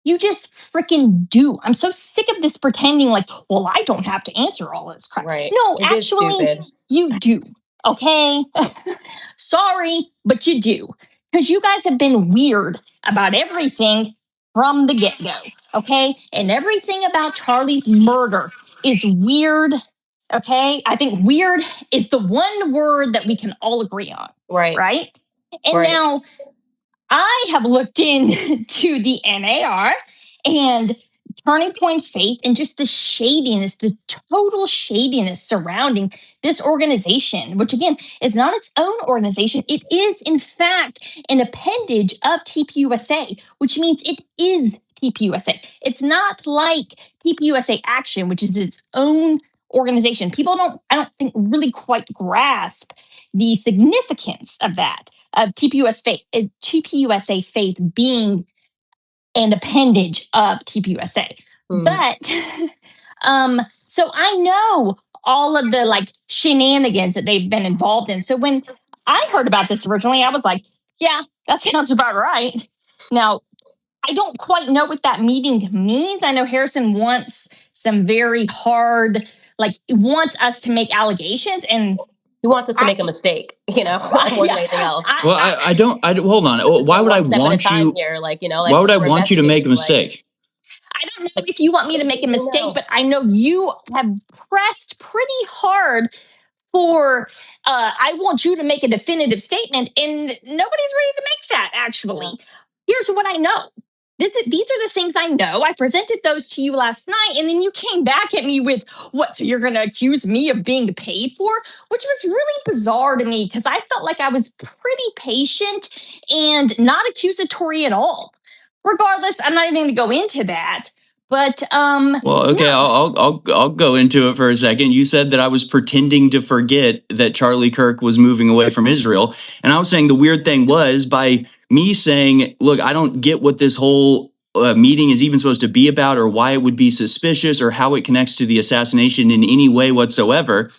you just freaking do. I'm so sick of this pretending like, well, I don't have to answer all this crap. Right. No, It is actually, stupid. you do, okay? Sorry, but you do. Because you guys have been weird about everything from the get go, okay? And everything about Charlie's murder is weird, okay? I think weird is the one word that we can all agree on, Right. right? And Right. now I have looked into the NAR and Turning Point Faith and just the shadiness, the total shadiness surrounding this organization, which again is not its own organization. It is, in fact, an appendage of TPUSA, which means it is TPUSA. It's not like TPUSA Action, which is its own organization. People I don't think, really quite grasp the significance of that, of TPUSA Faith being an appendage of TPUSA. But so I know all of the like shenanigans that they've been involved in. So when I heard about this originally, I was like, yeah, that sounds about right. Now, I don't quite know what that meeting means. I know Harrison wants some very hard, like, wants us to make allegations, and he wants us to make a mistake, more than anything else. Well, I don't. Hold on. Why would I want you? Here, why would I want you to make a mistake? I don't know if you want me to make a mistake, but I know you have pressed pretty hard for I want you to make a definitive statement, and nobody's ready to make that, actually. Yeah. Here's what I know. These are the things I know. I presented those to you last night, and then you came back at me with, what, so you're going to accuse me of being paid for? Which was really bizarre to me, because I felt like I was pretty patient and not accusatory at all. Regardless, I'm not even going to go into that. But well, okay, no. I'll go into it for a second. You said that I was pretending to forget that Charlie Kirk was moving away from Israel, and I was saying the weird thing was by me saying, look, I don't get what this whole meeting is even supposed to be about, or why it would be suspicious, or how it connects to the assassination in any way whatsoever.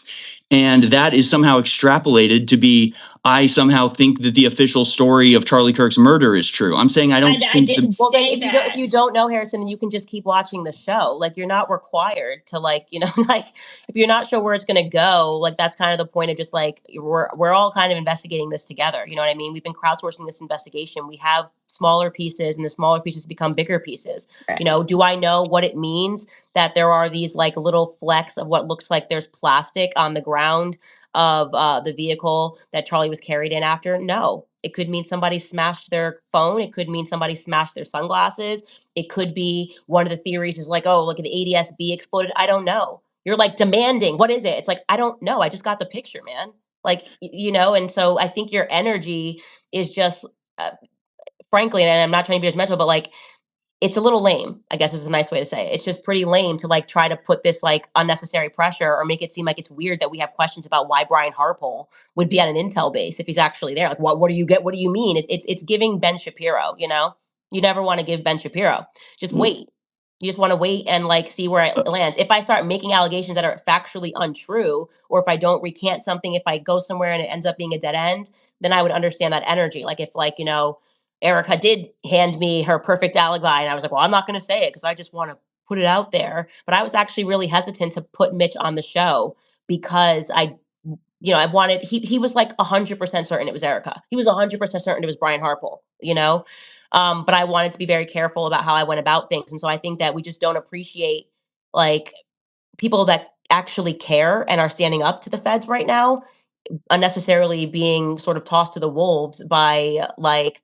And that is somehow extrapolated to be, I somehow think that the official story of Charlie Kirk's murder is true. I'm saying I don't think if you don't know Harrison, then you can just keep watching the show. Like, you're not required to if you're not sure where it's going to go, like, that's kind of the point of just like, we're all kind of investigating this together. You know what I mean? We've been crowdsourcing this investigation. We have smaller pieces, and the smaller pieces become bigger pieces. Right. Do I know what it means that there are these like little flecks of what looks like there's plastic on the ground of the vehicle that Charlie was carried in after? No. It could mean somebody smashed their phone. It could mean somebody smashed their sunglasses. It could be, one of the theories is like, oh, look, the ADS-B exploded. I don't know. You're like demanding, what is it? It's like, I don't know. I just got the picture, man. Like, and so I think your energy is just, frankly, and I'm not trying to be judgmental, but like, it's a little lame, I guess is a nice way to say it. It's just pretty lame to like try to put this like unnecessary pressure or make it seem like it's weird that we have questions about why Brian Harpole would be at an intel base if he's actually there. Like, what do you get? What do you mean? It's giving Ben Shapiro, You never want to give Ben Shapiro. Just wait. You just want to wait and like see where it lands. If I start making allegations that are factually untrue, or if I don't recant something, if I go somewhere and it ends up being a dead end, then I would understand that energy. Like if like, Erica did hand me her perfect alibi, and I was like, well, I'm not going to say it because I just want to put it out there. But I was actually really hesitant to put Mitch on the show because I wanted, he was like 100% certain it was Erica. He was 100% certain it was Brian Harpole, but I wanted to be very careful about how I went about things. And so I think that we just don't appreciate like people that actually care and are standing up to the feds right now unnecessarily being sort of tossed to the wolves by like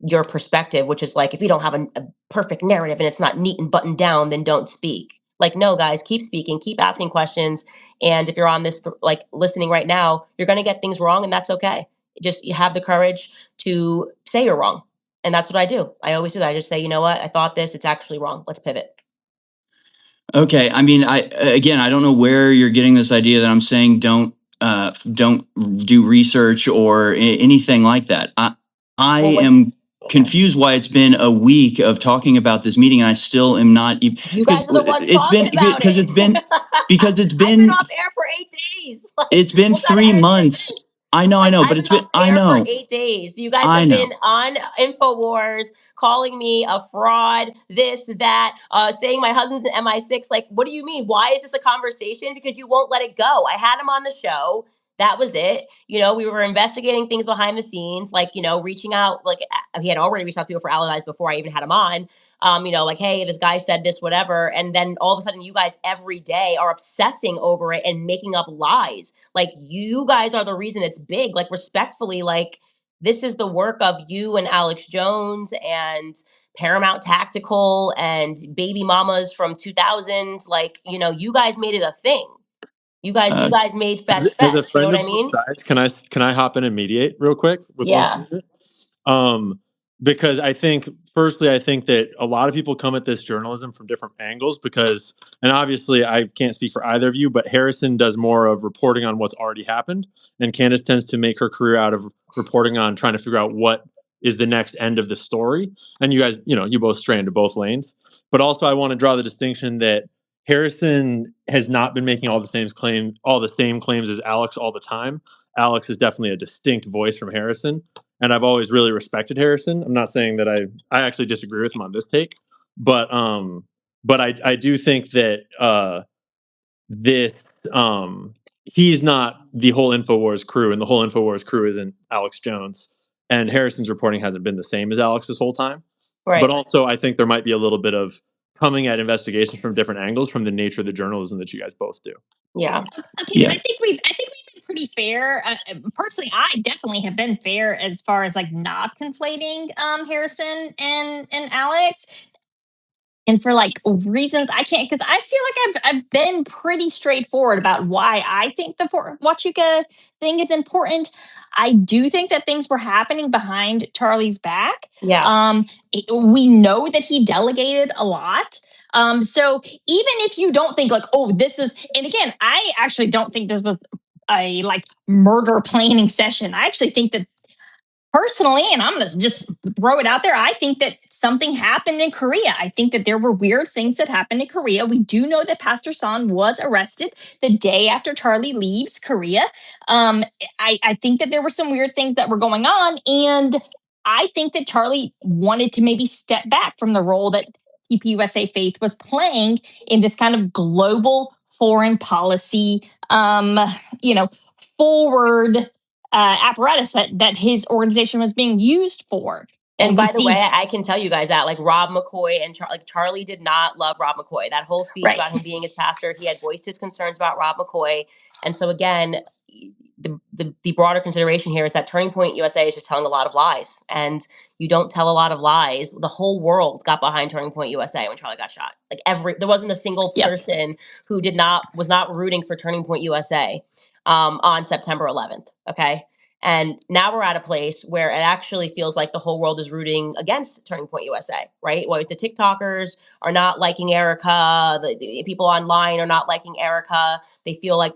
your perspective, which is like, if you don't have a perfect narrative and it's not neat and buttoned down, then don't speak. Like, no, guys, keep speaking, keep asking questions. And if you're on this, like listening right now, you're going to get things wrong, and that's okay. Just you have the courage to say you're wrong. And that's what I do. I always do that. I just say, you know what? I thought this, it's actually wrong. Let's pivot. Okay. I mean, I don't know where you're getting this idea that I'm saying don't do research or anything like that. I am confused why it's been a week of talking about this meeting and I still am not. You guys are the ones talking about it. It's been because it's been I've been off air for 8 days. Like, it's been 3 months. I know, but it's been I know for 8 days. You guys have been on InfoWars calling me a fraud, this, that, saying my husband's an MI6. Like, what do you mean? Why is this a conversation? Because you won't let it go. I had him on the show. That was it. We were investigating things behind the scenes, like, reaching out, like he had already reached out to people for alibis before I even had him on, like, hey, this guy said this, whatever. And then all of a sudden you guys every day are obsessing over it and making up lies. Like, you guys are the reason it's big. Like, respectfully, like, this is the work of you and Alex Jones and Paramount Tactical and Baby Mamas from 2000s. Like, you guys made it a thing. You guys made fetch. As a friend you know what of I mean? both sides, can I hop in and mediate real quick with yeah. one secret? because I think, firstly, I think that a lot of people come at this journalism from different angles because, and obviously I can't speak for either of you, but Harrison does more of reporting on what's already happened, and Candace tends to make her career out of reporting on trying to figure out what is the next end of the story. And you guys, you both stray into both lanes. But also, I want to draw the distinction that Harrison has not been making all the same claims as Alex all the time. Alex is definitely a distinct voice from Harrison, and I've always really respected Harrison. I'm not saying that I actually disagree with him on this take, but I do think that this he's not the whole Infowars crew, and the whole Infowars crew isn't Alex Jones. And Harrison's reporting hasn't been the same as Alex this whole time. Right. But also, I think there might be a little bit of coming at investigations from different angles from the nature of the journalism that you guys both do. Yeah. Okay, yeah. I think we've been pretty fair. Personally, I definitely have been fair as far as like not conflating Harrison and Alex. And for like reasons I can't, because I feel like I've been pretty straightforward about why I think the Fort Huachuca thing is important. I do think that things were happening behind Charlie's back. Yeah. We know that he delegated a lot. So even if you don't think like, oh, this is, and again, I actually don't think this was a like murder planning session. I actually think that personally, and I'm going to just throw it out there, I think that something happened in Korea. I think that there were weird things that happened in Korea. We do know that Pastor Son was arrested the day after Charlie leaves Korea. I think that there were some weird things that were going on. And I think that Charlie wanted to maybe step back from the role that TPUSA Faith was playing in this kind of global foreign policy, forward apparatus that his organization was being used for. And by the way, I can tell you guys that like Rob McCoy and Charlie did not love Rob McCoy. That whole speech about him being his pastor, he had voiced his concerns about Rob McCoy. And so again, the broader consideration here is that Turning Point USA is just telling a lot of lies, and you don't tell a lot of lies. The whole world got behind Turning Point USA when Charlie got shot. Like there wasn't a single person who was not rooting for Turning Point USA on September 11th. Okay. And now we're at a place where it actually feels like the whole world is rooting against Turning Point USA, right? Well, the TikTokers are not liking Erica. The people online are not liking Erica. They feel like,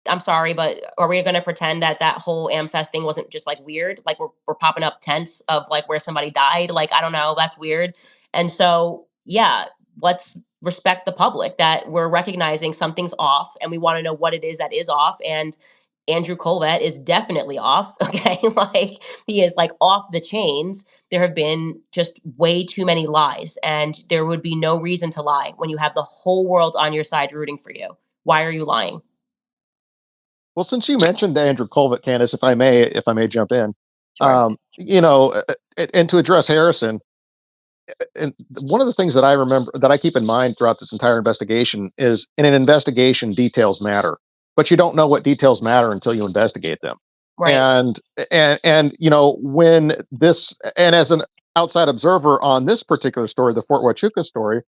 I'm sorry, but are we going to pretend that whole AmFest thing wasn't just like weird? Like we're popping up tents of like where somebody died. Like, I don't know, that's weird. And so, yeah, let's respect the public that we're recognizing something's off, and we want to know what it is that is off. And Andrew Colvett is definitely off. Okay. Like he is like off the chains. There have been just way too many lies, and there would be no reason to lie when you have the whole world on your side rooting for you. Why are you lying? Well, since you mentioned Andrew Colvett, Candace, if I may jump in, Sure. And to address Harrison, and one of the things that I remember that I keep in mind throughout this entire investigation is in an investigation, details matter, but you don't know what details matter until you investigate them. Right. And when this, and as an outside observer on this particular story, the Fort Huachuca story,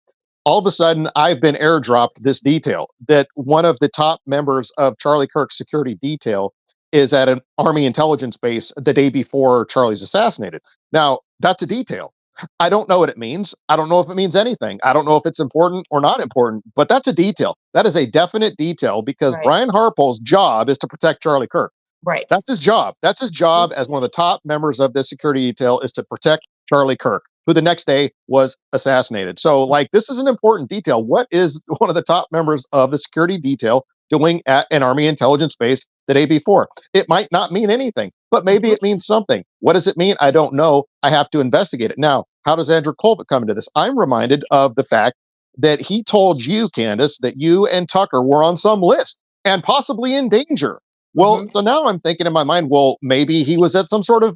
all of a sudden I've been airdropped this detail that one of the top members of Charlie Kirk's security detail is at an Army intelligence base the day before Charlie's assassinated. Now, that's a detail. I don't know what it means. I don't know if it means anything. I don't know if it's important or not important, but that's a detail. That is a definite detail because Brian Harpole's job is to protect Charlie Kirk. Right. That's his job. That's his job as one of the top members of this security detail is to protect Charlie Kirk, who the next day was assassinated. So, like, this is an important detail. What is one of the top members of the security detail doing at an Army intelligence base the day before? It might not mean anything, but maybe it means something. What does it mean? I don't know. I have to investigate it. Now, how does Andrew Colvett come into this? I'm reminded of the fact that he told you, Candace, that you and Tucker were on some list and possibly in danger. Well, so now I'm thinking in my mind, well, maybe he was at some sort of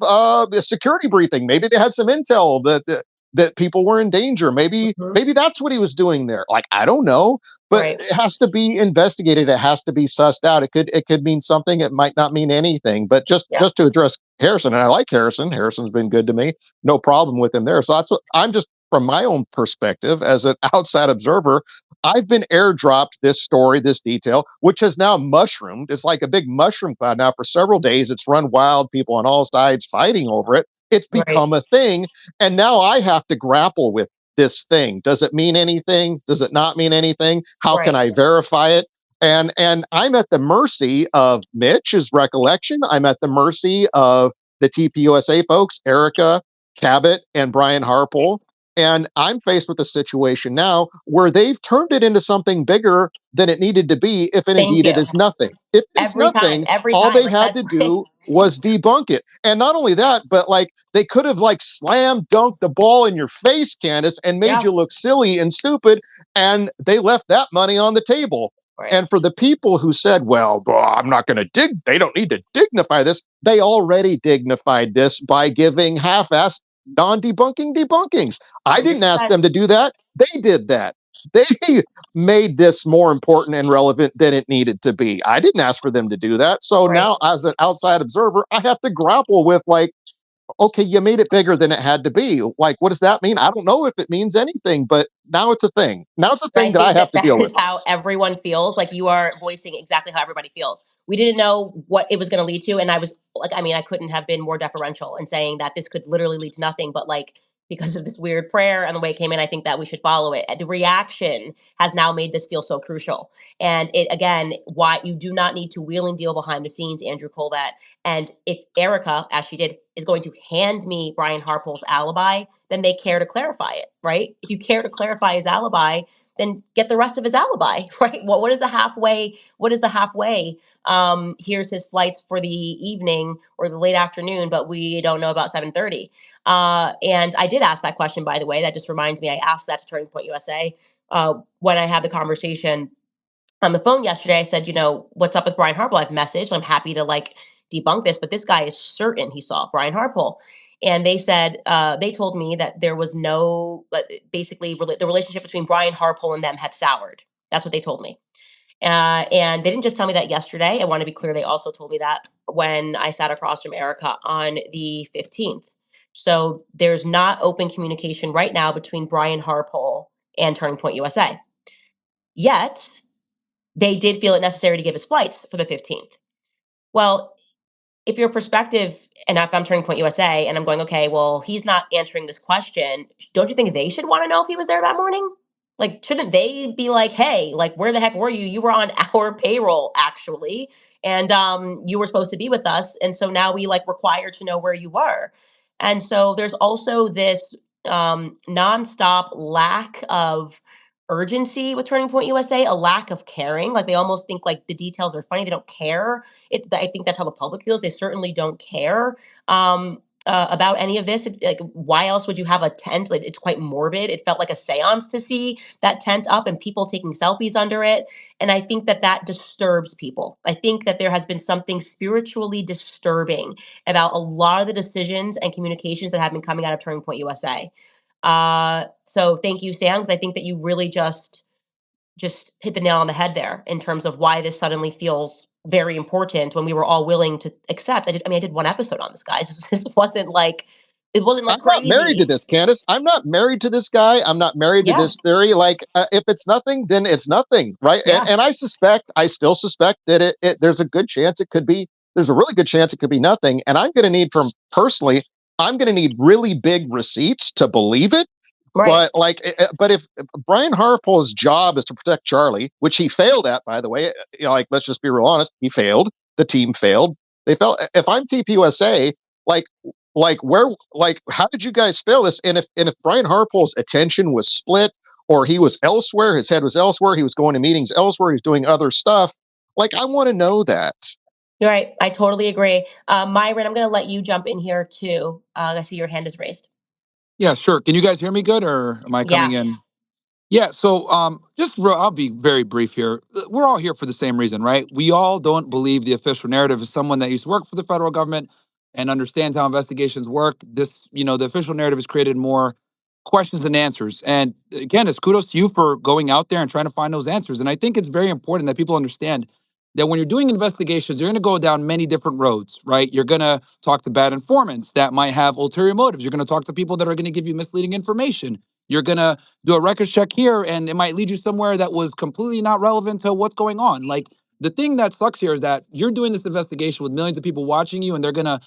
security briefing. Maybe they had some intel that people were in danger. Maybe that's what he was doing there. Like, I don't know, but it has to be investigated. It has to be sussed out. It could mean something. It might not mean anything. But just to address Harrison, and I like Harrison. Harrison's been good to me. No problem with him there. So that's what I'm just from my own perspective as an outside observer. I've been airdropped this story, this detail, which has now mushroomed. It's like a big mushroom cloud now for several days. It's run wild, people on all sides fighting over it. It's Right. become a thing. And now I have to grapple with this thing. Does it mean anything? Does it not mean anything? How can I Right. verify it? And I'm at the mercy of Mitch's recollection. I'm at the mercy of the TPUSA folks, Erica, Cabot, and Brian Harpole. And I'm faced with a situation now where they've turned it into something bigger than it needed to be, if Thank indeed it you. is nothing. If it's nothing, Every all time. they Like had that's to why. do was debunk it. And not only that, but like they could have like slam dunked the ball in your face, Candace, and made Yeah. you look silly and stupid. And they left that money on the table. Right. And for the people who said, well, I'm not going to they don't need to dignify this, they already dignified this by giving half assed non-debunking debunkings. I didn't ask 100%. them to do that. They did that. They made this more important and relevant than it needed to be. I didn't ask for them to do that. So Right. now, as an outside observer, I have to grapple with like, okay, you made it bigger than it had to be. Like, what does that mean? I don't know if it means anything, but now it's a thing. Now it's a I thing that I think have that to that deal with. is how everyone feels. Like you are voicing exactly how everybody feels. We didn't know what it was going to lead to, and I was like, I mean, I couldn't have been more deferential in saying that this could literally lead to nothing. But like because of this weird prayer and the way it came in, I think that we should follow it. The reaction has now made this feel so crucial, and it again, why you do not need to wheel and deal behind the scenes, Andrew Colvett. And if Erica, as she did, is going to hand me Brian Harpole's alibi, then they care to clarify it, right? If you care to clarify his alibi, then get the rest of his alibi, right? What is the halfway? What is the halfway? Here's his flights for the evening or the late afternoon, but we don't know about 7:30. And I did ask that question, by the way. That just reminds me. I asked that to Turning Point USA when I had the conversation on the phone yesterday. I said, what's up with Brian Harpole? I've messaged. I'm happy to like debunk this, but this guy is certain he saw Brian Harpole. And they said, they told me that there was no, basically, the relationship between Brian Harpole and them had soured. That's what they told me. And they didn't just tell me that yesterday. I want to be clear. They also told me that when I sat across from Erica on the 15th. So there's not open communication right now between Brian Harpole and Turning Point USA. Yet, they did feel it necessary to give his flights for the 15th. Well, if your perspective, and if I'm Turning Point USA and I'm going, okay, well, he's not answering this question, don't you think they should want to know if he was there that morning? Like, shouldn't they be like, hey, like, where the heck were you? You were on our payroll, actually, and you were supposed to be with us, and so now we like require to know where you were. And so there's also this nonstop lack of urgency with Turning Point USA, a lack of caring. Like they almost think like the details are funny. They don't care. I think that's how the public feels. They certainly don't care about any of this. Like, why else would you have a tent? Like, it's quite morbid. It felt like a seance to see that tent up and people taking selfies under it. And I think that disturbs people. I think that there has been something spiritually disturbing about a lot of the decisions and communications that have been coming out of Turning Point USA. So thank you, Sam, because I think that you really just hit the nail on the head there in terms of why this suddenly feels very important when we were all willing to accept. I did one episode on this, guys. This wasn't like I'm not married to crazy. this, Candace. I'm not married to this guy. I'm not married to Yeah, this theory. Like, if it's nothing, then it's nothing, right? yeah, And I still suspect that there's a good chance it could be, there's a really good chance it could be nothing. And I'm going to need personally, I'm going to need really big receipts to believe it. right, But like, but if Brian Harpole's job is to protect Charlie, which he failed at, by the way, like, let's just be real honest, he failed. The team failed. They failed. If I'm TPUSA, like, how did you guys fail this? And if Brian Harpole's attention was split, or he was elsewhere, his head was elsewhere, he was going to meetings elsewhere, he's doing other stuff. Like, I want to know that. you're right. I totally agree. Myron, I'm going to let you jump in here too. I see your hand is raised. Yeah, sure. Can you guys hear me good, or am I Yeah, coming in? Yeah, so I'll be very brief here. We're all here for the same reason, right? We all don't believe the official narrative. As someone that used to work for the federal government and understands how investigations work, the official narrative has created more questions than answers. And again, it's kudos to you for going out there and trying to find those answers. And I think it's very important that people understand that when you're doing investigations, you're going to go down many different roads, right? You're going to talk to bad informants that might have ulterior motives. You're going to talk to people that are going to give you misleading information. You're going to do a records check here and it might lead you somewhere that was completely not relevant to what's going on. Like, the thing that sucks here is that you're doing this investigation with millions of people watching you, and they're gonna,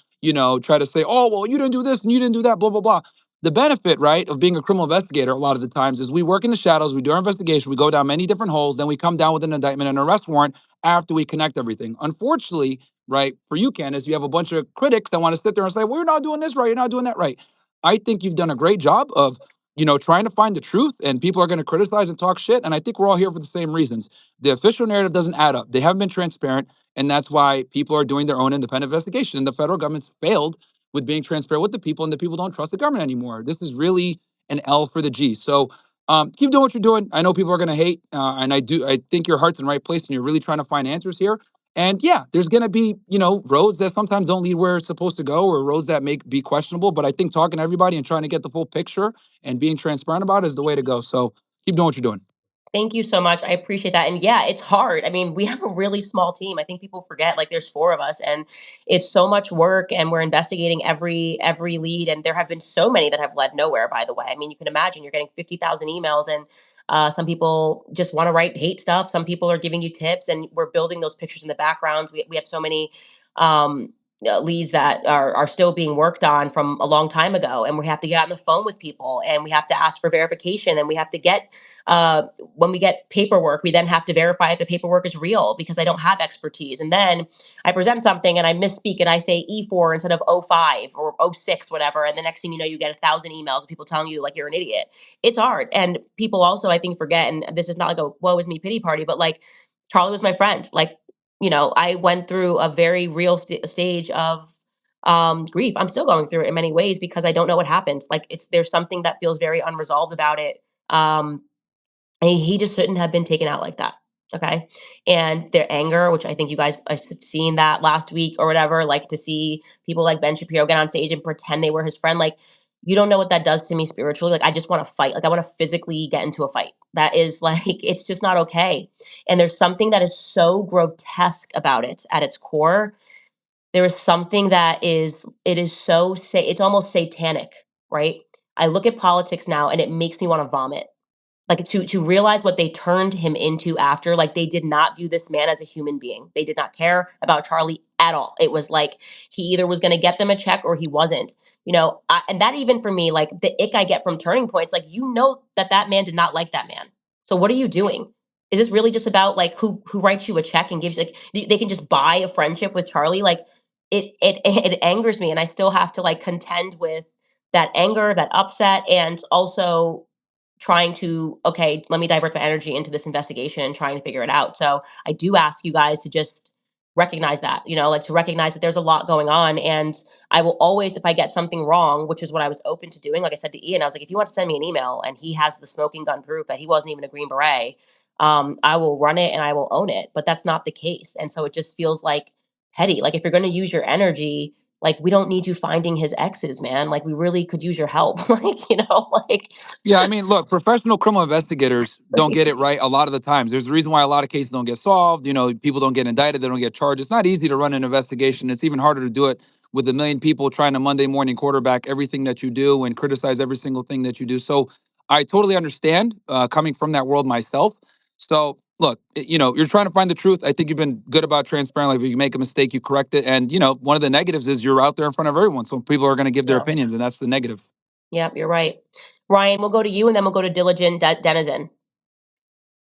try to say, oh, well, you didn't do this and you didn't do that, blah, blah, blah. The benefit, right, of being a criminal investigator a lot of the times is we work in the shadows, we do our investigation, we go down many different holes, then we come down with an indictment and an arrest warrant after we connect everything. Unfortunately, right, for you, Candace, you have a bunch of critics that want to sit there and say, well, you're not doing this right, you're not doing that right. I think you've done a great job of, trying to find the truth, and people are going to criticize and talk shit. And I think we're all here for the same reasons. The official narrative doesn't add up. They haven't been transparent. And that's why people are doing their own independent investigation. And the federal government's failed with being transparent with the people, and the people don't trust the government anymore. This is really an L for the G. So keep doing what you're doing. I know people are going to hate, and I think your heart's in the right place, and you're really trying to find answers here. And yeah, there's going to be, roads that sometimes don't lead where it's supposed to go, or roads that may be questionable. But I think talking to everybody and trying to get the full picture and being transparent about it is the way to go. So keep doing what you're doing. Thank you so much. I appreciate that. And yeah, it's hard. I mean, we have a really small team. I think people forget like there's four of us, and it's so much work, and we're investigating every lead, and there have been so many that have led nowhere, by the way. I mean, you can imagine you're getting 50,000 emails, and some people just want to write hate stuff. Some people are giving you tips, and we're building those pictures in the backgrounds. We have so many um leads that are still being worked on from a long time ago, and we have to get on the phone with people, and we have to ask for verification, and we have to get when we get paperwork, we then have to verify if the paperwork is real, because I don't have expertise. And then I present something and I misspeak and I say E4 instead of O5 or O6, whatever. And the next thing you know, you get 1,000 emails of people telling you like you're an idiot. It's hard. And people also, I think, forget, and this is not like a woe is me pity party, but like Charlie was my friend. Like, I went through a very real stage of grief. I'm still going through it in many ways because I don't know what happened. Like there's something that feels very unresolved about it. And he just shouldn't have been taken out like that. Okay. And their anger, which I think you guys have seen that last week or whatever, like to see people like Ben Shapiro get on stage and pretend they were his friend. Like, you don't know what that does to me spiritually. Like, I just want to fight. Like, I want to physically get into a fight. That is like, it's just not okay. And there's something that is so grotesque about it at its core. There is something that it is so, it's almost satanic, right? I look at politics now and it makes me want to vomit, like to realize what they turned him into after. Like, they did not view this man as a human being. They did not care about Charlie at all. It was like he either was going to get them a check or he wasn't. And that, even for me, like the ick I get from turning points, like, that man did not like that man. So what are you doing? Is this really just about like who writes you a check and gives you, like, they can just buy a friendship with Charlie? Like, it angers me, and I still have to like contend with that anger, that upset, and also trying to, okay, let me divert the energy into this investigation and trying to figure it out. So I do ask you guys to just recognize that, like to recognize that there's a lot going on. And I will always, if I get something wrong, which is what I was open to doing, like I said to Ian, I was like, if you want to send me an email and he has the smoking gun proof that he wasn't even a Green Beret, I will run it and I will own it. But that's not the case. And so it just feels like petty. Like, if you're going to use your energy, like, we don't need you finding his exes, man. Like, we really could use your help. Like, Yeah, I mean, look, professional criminal investigators don't get it right a lot of the times. There's a reason why a lot of cases don't get solved. People don't get indicted, they don't get charged. It's not easy to run an investigation. It's even harder to do it with a million people trying to Monday morning quarterback everything that you do and criticize every single thing that you do. So I totally understand, coming from that world myself. So look, you're trying to find the truth. I think you've been good about transparent. Like, if you make a mistake, you correct it. And, one of the negatives is you're out there in front of everyone. So people are going to give their yeah, opinions, and that's the negative. you're right. Ryan, we'll go to you, and then we'll go to Diligent Denizen.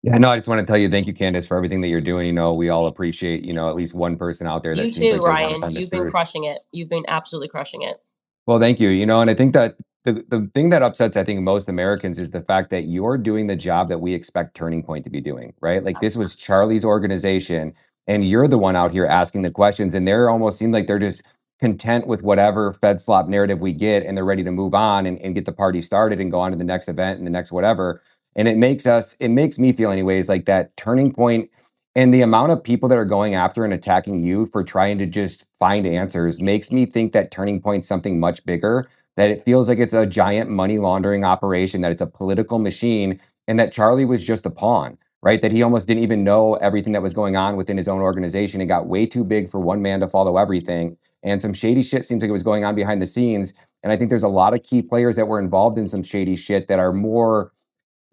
Yeah, no, I just want to tell you, thank you, Candace, for everything that you're doing. We all appreciate, at least one person out there that You seems too, like they want to Ryan. find the You've been truth. crushing it. You've been absolutely crushing it. Well, thank you. And I think that the thing that upsets, I think, most Americans is the fact that you're doing the job that we expect Turning Point to be doing, right? Like, this was Charlie's organization, and you're the one out here asking the questions, and they're almost seem like they're just content with whatever Fed slop narrative we get, and they're ready to move on and get the party started and go on to the next event and the next whatever. And it makes me feel anyways like that Turning Point and the amount of people that are going after and attacking you for trying to just find answers makes me think that Turning Point's something much bigger, that it feels like it's a giant money laundering operation, that it's a political machine, and that Charlie was just a pawn, right? That he almost didn't even know everything that was going on within his own organization. It got way too big for one man to follow everything. And some shady shit seems like it was going on behind the scenes. And I think there's a lot of key players that were involved in some shady shit that are more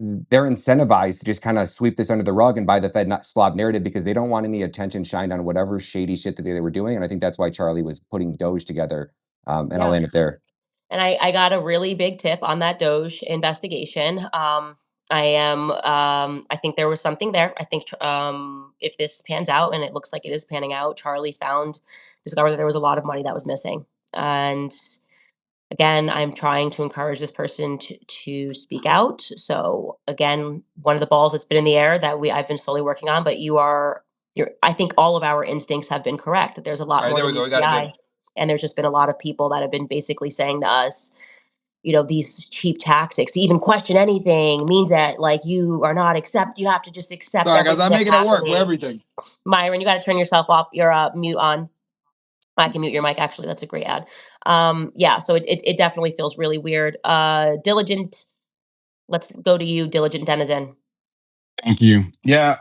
they're incentivized to just kind of sweep this under the rug and buy the Fed not Slav narrative because they don't want any attention shined on whatever shady shit that they were doing. And I think that's why Charlie was putting Doge together. And I'll Yeah. end it there. And I got a really big tip on that Doge investigation. I think there was something there. I think if this pans out, and it looks like it is panning out, Charlie discovered that there was a lot of money that was missing. And again, I'm trying to encourage this person to speak out. So again, one of the balls that's been in the air that I've been slowly working on, but I think all of our instincts have been correct, that there's a lot All right, more there to we go. We got it BTI. good. And there's just been a lot of people that have been basically saying to us, these cheap tactics to even question anything means that like you have to just accept Sorry, guys. everything I'm that's making it work with happening. everything. Myron, you got to turn yourself off, your mute on. I can mute your mic. Actually, that's a great ad. Yeah, so it definitely feels really weird. Diligent, let's go to you, Diligent Denizen. Thank you. Yeah,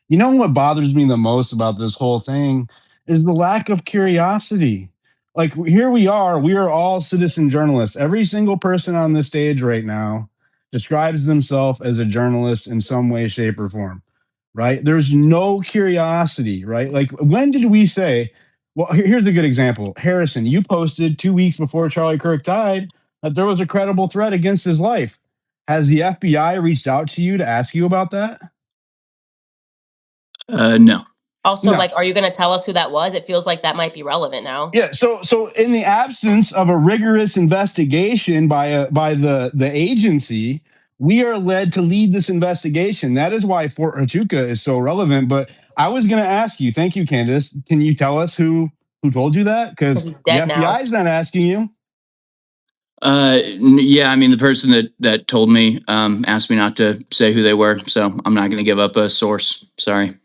what bothers me the most about this whole thing is the lack of curiosity. Like, here we are all citizen journalists. Every single person on this stage right now describes themselves as a journalist in some way, shape, or form, right? There's no curiosity, right? Like, when did we say, well, here's a good example. Harrison, you posted 2 weeks before Charlie Kirk died that there was a credible threat against his life. Has the FBI reached out to you to ask you about that? No. Also, No. are you going to tell us who that was? It feels like that might be relevant now. Yeah. So in the absence of a rigorous investigation by the agency, we are led to lead this investigation. That is why Fort Huachuca is so relevant. But I was going to ask you, thank you, Candace. Can you tell us who told you that? Because he's the dead now. FBI is not asking you. Yeah, I mean, the person that told me asked me not to say who they were, so I'm not going to give up a source. Sorry.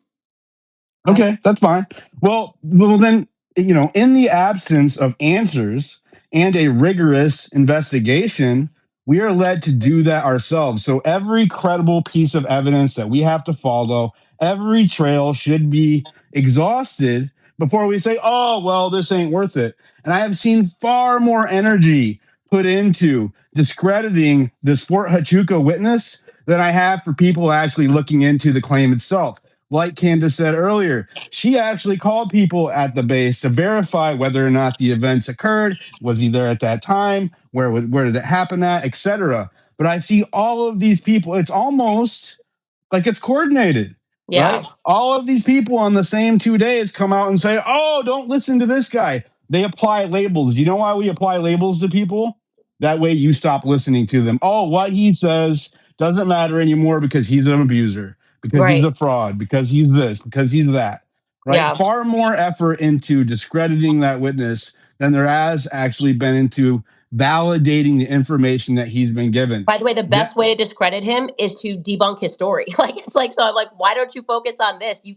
Okay, that's fine. Well, then, in the absence of answers and a rigorous investigation, we are led to do that ourselves. So every credible piece of evidence that we have to follow, every trail should be exhausted before we say, oh, well, this ain't worth it. And I have seen far more energy put into discrediting this Fort Huachuca witness than I have for people actually looking into the claim itself. Like Candace said earlier, she actually called people at the base to verify whether or not the events occurred. Was he there at that time? Where did it happen at, etc. But I see all of these people. It's almost like it's coordinated, Yeah. right? All of these people on the same 2 days come out and say, oh, don't listen to this guy. They apply labels. You know why we apply labels to people? That way you stop listening to them. Oh, what he says doesn't matter anymore because he's an abuser, because he's a fraud, because he's this, because he's that, right? Yeah. Far more effort into discrediting that witness than there has actually been into validating the information that he's been given. By the way, the best way to discredit him is to debunk his story. So I'm like, why don't you focus on this? You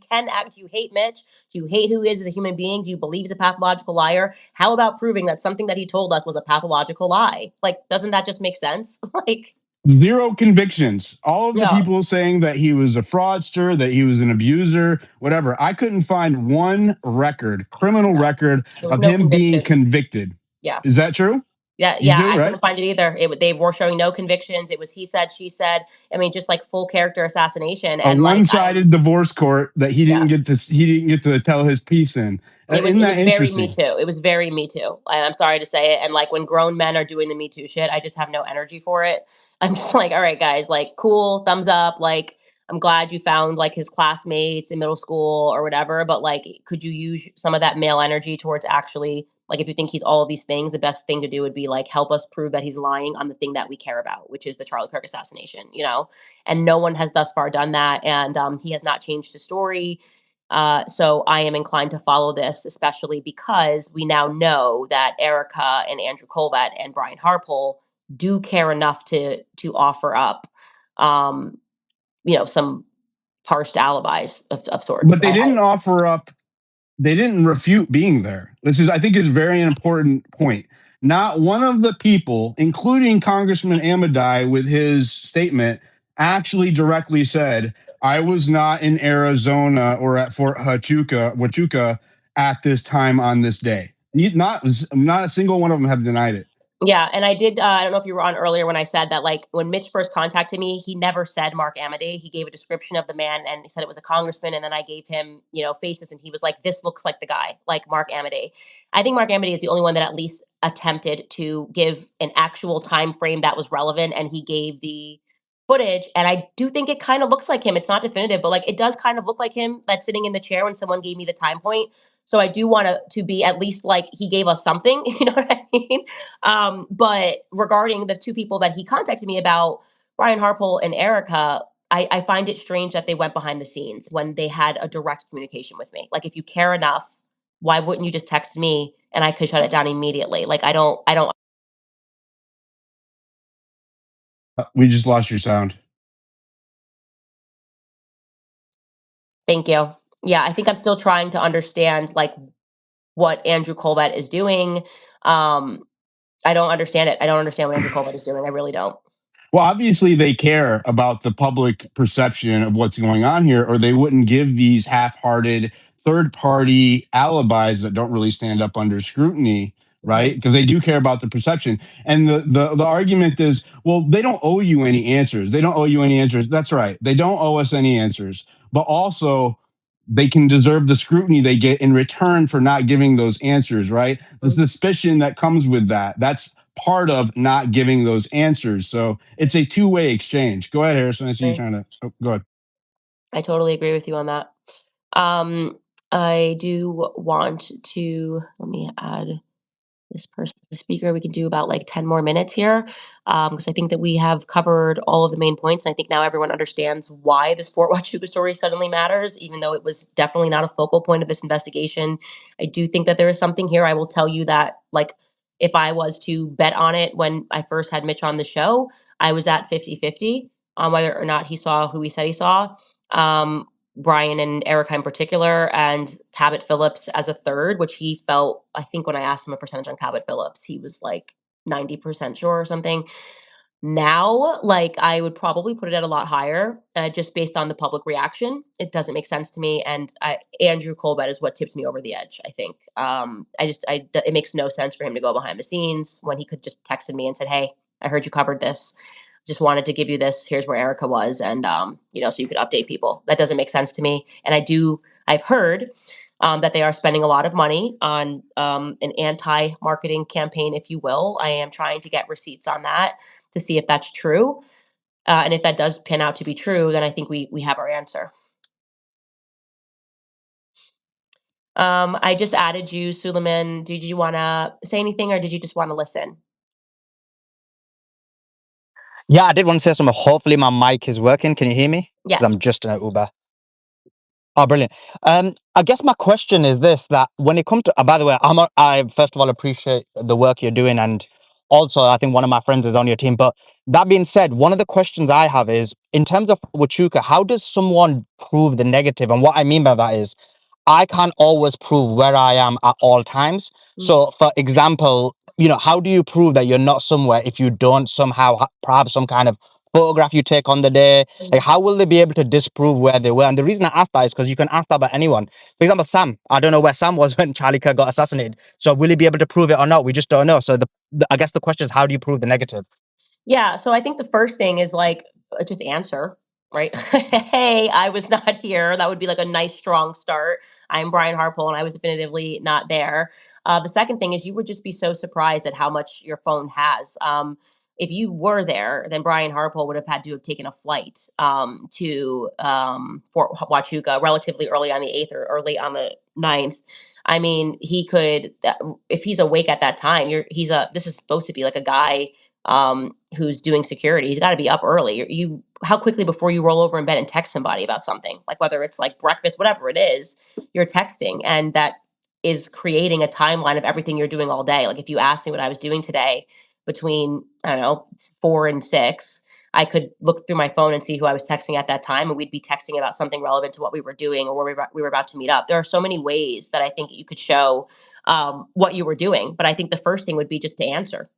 hate Mitch? Do you hate who he is as a human being? Do you believe he's a pathological liar? How about proving that something that he told us was a pathological lie? Doesn't that just make sense? Zero convictions. All of the people saying that he was a fraudster, that he was an abuser, whatever. I couldn't find one criminal record of him being convicted. Yeah. Is that true? Yeah, I couldn't find it either. They were showing no convictions. It was he said, she said. I mean, just full character assassination. A one-sided divorce court that he didn't get to tell his piece in. It was very Me Too. It was very Me Too. I'm sorry to say it. And when grown men are doing the Me Too shit, I just have no energy for it. I'm just all right, guys, cool, thumbs up. I'm glad you found his classmates in middle school or whatever, but could you use some of that male energy towards actually, if you think he's all of these things, the best thing to do would be help us prove that he's lying on the thing that we care about, which is the Charlie Kirk assassination, and no one has thus far done that. And he has not changed his story. So I am inclined to follow this, especially because we now know that Erica and Andrew Colvett and Brian Harpole do care enough to offer up, some parsed alibis of sorts. But they didn't offer up. They didn't refute being there. I think is a very important point. Not one of the people, including Congressman Amidei with his statement, actually directly said, I was not in Arizona or at Fort Huachuca at this time on this day. Not a single one of them have denied it. Yeah, and I did. I don't know if you were on earlier when I said that, like, when Mitch first contacted me, he never said Mark Amodei. He gave a description of the man, and he said it was a congressman. And then I gave him, faces, and he was like, "This looks like the guy, like Mark Amodei." I think Mark Amodei is the only one that at least attempted to give an actual time frame that was relevant, and he gave the footage. And I do think it kind of looks like him. It's not definitive, but like it does kind of look like him that's sitting in the chair when someone gave me the time point. So I do want to be at least like he gave us something. You know what I mean? But regarding the two people that he contacted me about, Brian Harpole and Erica, I find it strange that they went behind the scenes when they had a direct communication with me. Like, if you care enough, why wouldn't you just text me and I could shut it down immediately? Like, I don't. We just lost your sound. Thank you. Yeah, I think I'm still trying to understand like what Andrew Colbert is doing. I don't understand it. I don't understand what Andrew Colbert is doing. I really don't. Well, obviously they care about the public perception of what's going on here, or they wouldn't give these half-hearted third-party alibis that don't really stand up under scrutiny, right? Because they do care about the perception. And the argument is, well, they don't owe you any answers. They don't owe you any answers. That's right. They don't owe us any answers. But also, they can deserve the scrutiny they get in return for not giving those answers, right? The suspicion that comes with that's part of not giving those answers. So it's a two-way exchange. Go ahead, Harrison. I see you trying to go ahead. I totally agree with you on that. I do want to, let me add this person, the speaker. We can do about like 10 more minutes here, because I think that we have covered all of the main points. And I think now everyone understands why this Fort Huachuca story suddenly matters, even though it was definitely not a focal point of this investigation. I do think that there is something here. I will tell you that, like, if I was to bet on it when I first had Mitch on the show, I was at 50-50 on whether or not he saw who he said he saw. Brian and Erica in particular, and Cabot Phillips as a third, which he felt, I think when I asked him a percentage on Cabot Phillips, he was like 90% sure or something. Now, like, I would probably put it at a lot higher, just based on the public reaction. It doesn't make sense to me. And Andrew Colbert is what tips me over the edge, I think. It makes no sense for him to go behind the scenes when he could just texted me and said, "Hey, I heard you covered this. Just wanted to give you this. Here's where Erica was." And, so you could update people. That doesn't make sense to me. And I've heard that they are spending a lot of money on an anti-marketing campaign, if you will. I am trying to get receipts on that to see if that's true. And if that does pan out to be true, then I think we have our answer. I just added you, Suleiman. Did you want to say anything, or did you just want to listen? Yeah, I did want to say something. Hopefully my mic is working. Can you hear me? Because Yes. I'm just in an Uber. Oh, brilliant. I guess my question is this, that when it comes to, by the way, I first of all appreciate the work you're doing. And also, I think one of my friends is on your team. But that being said, one of the questions I have is, in terms of Huachuca, how does someone prove the negative? And what I mean by that is, I can't always prove where I am at all times. So, for example, how do you prove that you're not somewhere if you don't somehow have some kind of photograph you take on the day? Like, how will they be able to disprove where they were? And the reason I asked that is because you can ask that about anyone. For example, Sam. I don't know where Sam was when Charlie Kirk got assassinated. So will he be able to prove it or not? We just don't know. So I guess the question is, how do you prove the negative? Yeah, so I think the first thing is like, just answer, right? Hey, I was not here. That would be like a nice, strong start. I'm Brian Harpole, and I was definitively not there. The second thing is, you would just be so surprised at how much your phone has. If you were there, then Brian Harpole would have had to have taken a flight to Fort Huachuca relatively early on the 8th or early on the 9th. I mean, he could, if he's awake at that time, this is supposed to be like a guy who's doing security. He's got to be up early. How quickly before you roll over in bed and text somebody about something, like whether it's like breakfast, whatever it is, you're texting, and that is creating a timeline of everything you're doing all day. Like, if you asked me what I was doing today between, I don't know, 4 and 6, I could look through my phone and see who I was texting at that time, and we'd be texting about something relevant to what we were doing or where we were about to meet up. There are so many ways that I think you could show what you were doing, but I think the first thing would be just to answer.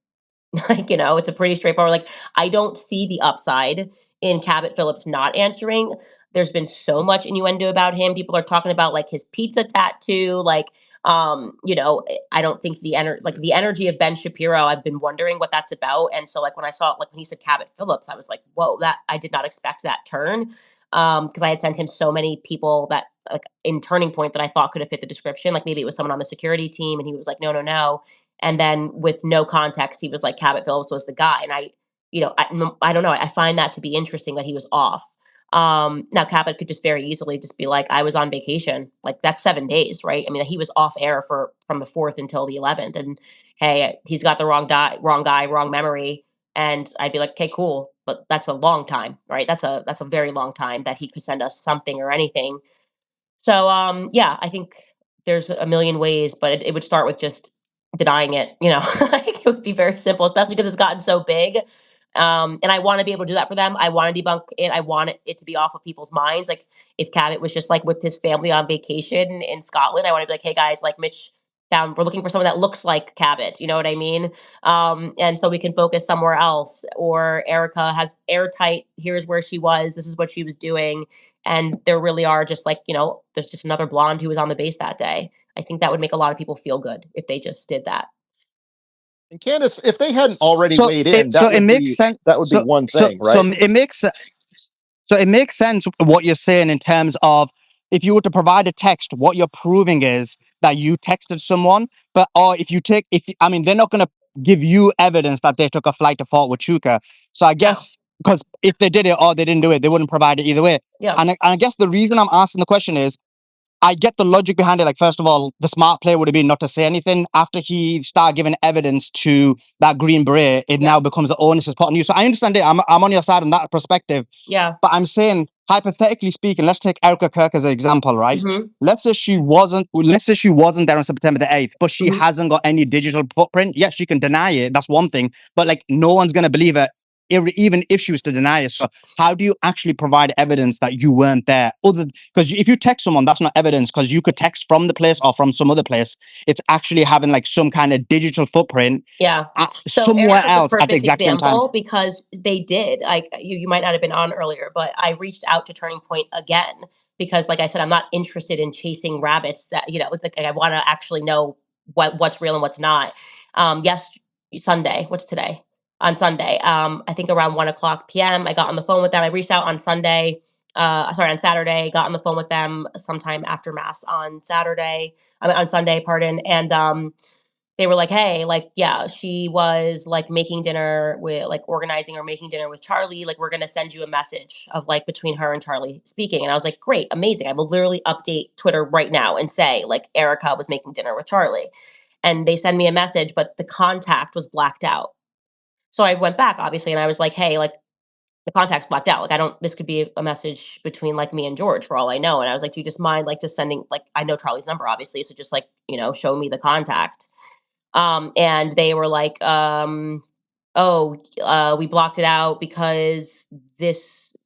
Like, it's a pretty straightforward, like, I don't see the upside in Cabot Phillips not answering. There's been so much innuendo about him. People are talking about like his pizza tattoo, like I don't think the energy of Ben Shapiro, I've been wondering what that's about. And so like when I saw it, like when he said Cabot Phillips, I was like, whoa, that I did not expect that turn. Because I had sent him so many people that like in Turning Point that I thought could have fit the description. Like maybe it was someone on the security team, and he was like, no, no, no. And then with no context, he was like, Cabot Phillips was the guy. And I don't know. I find that to be interesting that he was off. Now Cabot could just very easily just be like, I was on vacation. Like that's 7 days, right? I mean, he was off air from the 4th until the 11th, and hey, he's got the wrong guy, wrong memory. And I'd be like, okay, cool, but that's a long time, right? That's a very long time that he could send us something or anything. So yeah, I think there's a million ways, but it would start with just denying it. Like it would be very simple, especially because it's gotten so big. And I want to be able to do that for them. I want to debunk it. I want it to be off of people's minds. Like if Cabot was just like with his family on vacation in Scotland, I want to be like, hey guys, like Mitch found, we're looking for someone that looks like Cabot. You know what I mean? And so we can focus somewhere else. Or Erica has airtight. Here's where she was. This is what she was doing. And there really are just like, there's just another blonde who was on the base that day. I think that would make a lot of people feel good if they just did that. And Candace, if they hadn't already So weighed it in, so it makes sense. that would be one thing, right? So it makes sense what you're saying in terms of if you were to provide a text, what you're proving is that you texted someone, or I mean, they're not going to give you evidence that they took a flight to Fort Huachuca. So I guess because if they did it or they didn't do it, they wouldn't provide it either way. Yeah. And I guess the reason I'm asking the question is I get the logic behind it. Like, first of all, the smart play would have been not to say anything. After he started giving evidence to that Green Beret, it now becomes the onus is put on you. So I understand it. I'm on your side on that perspective. Yeah. But I'm saying, hypothetically speaking, let's take Erica Kirk as an example, right? Mm-hmm. Let's say she wasn't there on September the 8th, but she Mm-hmm. hasn't got any digital footprint. Yes, she can deny it. That's one thing. But like, no one's going to believe her, even if she was to deny it. So how do you actually provide evidence that you weren't there? Because if you text someone, that's not evidence, because you could text from the place or from some other place. It's actually having like some kind of digital footprint Yeah. So somewhere Erica's else a at the perfect exact same time. example because they did. Like you might not have been on earlier, but I reached out to Turning Point again because, like I said, I'm not interested in chasing rabbits. That like I want to actually know what's real and what's not. Yes, Sunday. What's today? On Sunday, I think around 1:00 p.m. I got on the phone with them. I reached out on Sunday. On Saturday, got on the phone with them sometime after mass on Sunday, pardon. And they were like, hey, like, yeah, she was like making dinner with like organizing or making dinner with Charlie. Like, we're going to send you a message of like between her and Charlie speaking. And I was like, great, amazing. I will literally update Twitter right now and say like Erica was making dinner with Charlie. And they send me a message, but the contact was blacked out. So I went back obviously and I was like, hey, like the contact's blacked out. Like this could be a message between like me and George for all I know. And I was like, do you just mind like just sending, like, I know Charlie's number obviously. So just like, show me the contact. And they were like, we blocked it out because it's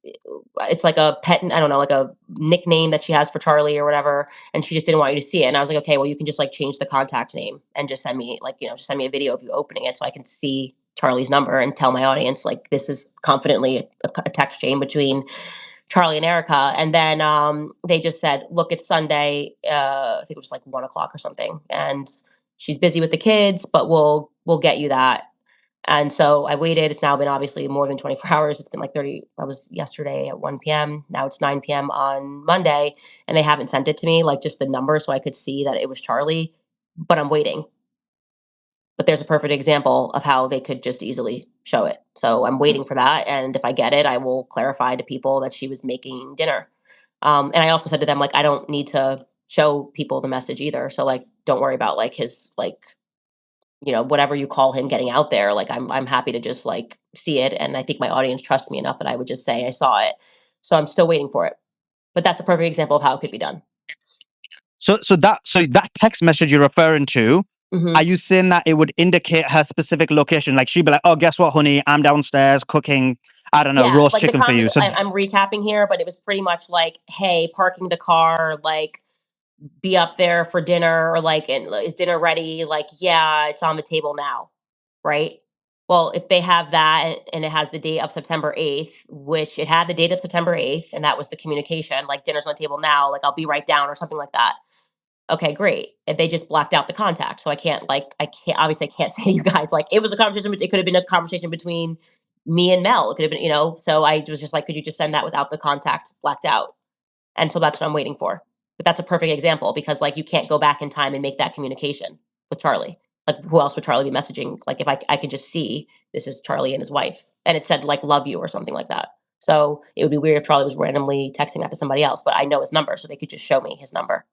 like a pet, I don't know, like a nickname that she has for Charlie or whatever. And she just didn't want you to see it. And I was like, okay, well, you can just like change the contact name and just send me just send me a video of you opening it so I can see Charlie's number and tell my audience, like, this is confidently a text chain between Charlie and Erica. And then they just said, look, it's Sunday. I think it was like 1:00 or something. And she's busy with the kids, but we'll get you that. And so I waited. It's now been obviously more than 24 hours. It's been like 30. I was yesterday at 1 p.m. Now it's 9 p.m. on Monday, and they haven't sent it to me, like just the number so I could see that it was Charlie, but I'm waiting. But there's a perfect example of how they could just easily show it. So I'm waiting for that. And if I get it, I will clarify to people that she was making dinner. And I also said to them, like, I don't need to show people the message either. So like, don't worry about like his, like, whatever you call him getting out there. Like I'm happy to just like see it. And I think my audience trusts me enough that I would just say I saw it. So I'm still waiting for it. But that's a perfect example of how it could be done. So that text message you're referring to, are you saying that it would indicate her specific location? Like she'd be like, oh, guess what, honey? I'm downstairs cooking, I don't know, roast like chicken for you. So I'm recapping here, but it was pretty much like, hey, parking the car, like be up there for dinner, or like, and is dinner ready? Like, yeah, it's on the table now. Right. Well, if they have that and it has the date of September 8th, which it had the date of September 8th, and that was the communication, like dinner's on the table now, like I'll be right down or something like that. Okay, great. And they just blacked out the contact. So I can't, obviously I can't say to you guys, like it was a conversation, it could have been a conversation between me and Mel. It could have been, so I was just like, could you just send that without the contact blacked out? And so that's what I'm waiting for. But that's a perfect example because like you can't go back in time and make that communication with Charlie. Like who else would Charlie be messaging? Like if I could just see this is Charlie and his wife and it said like love you or something like that. So it would be weird if Charlie was randomly texting that to somebody else, but I know his number, so they could just show me his number.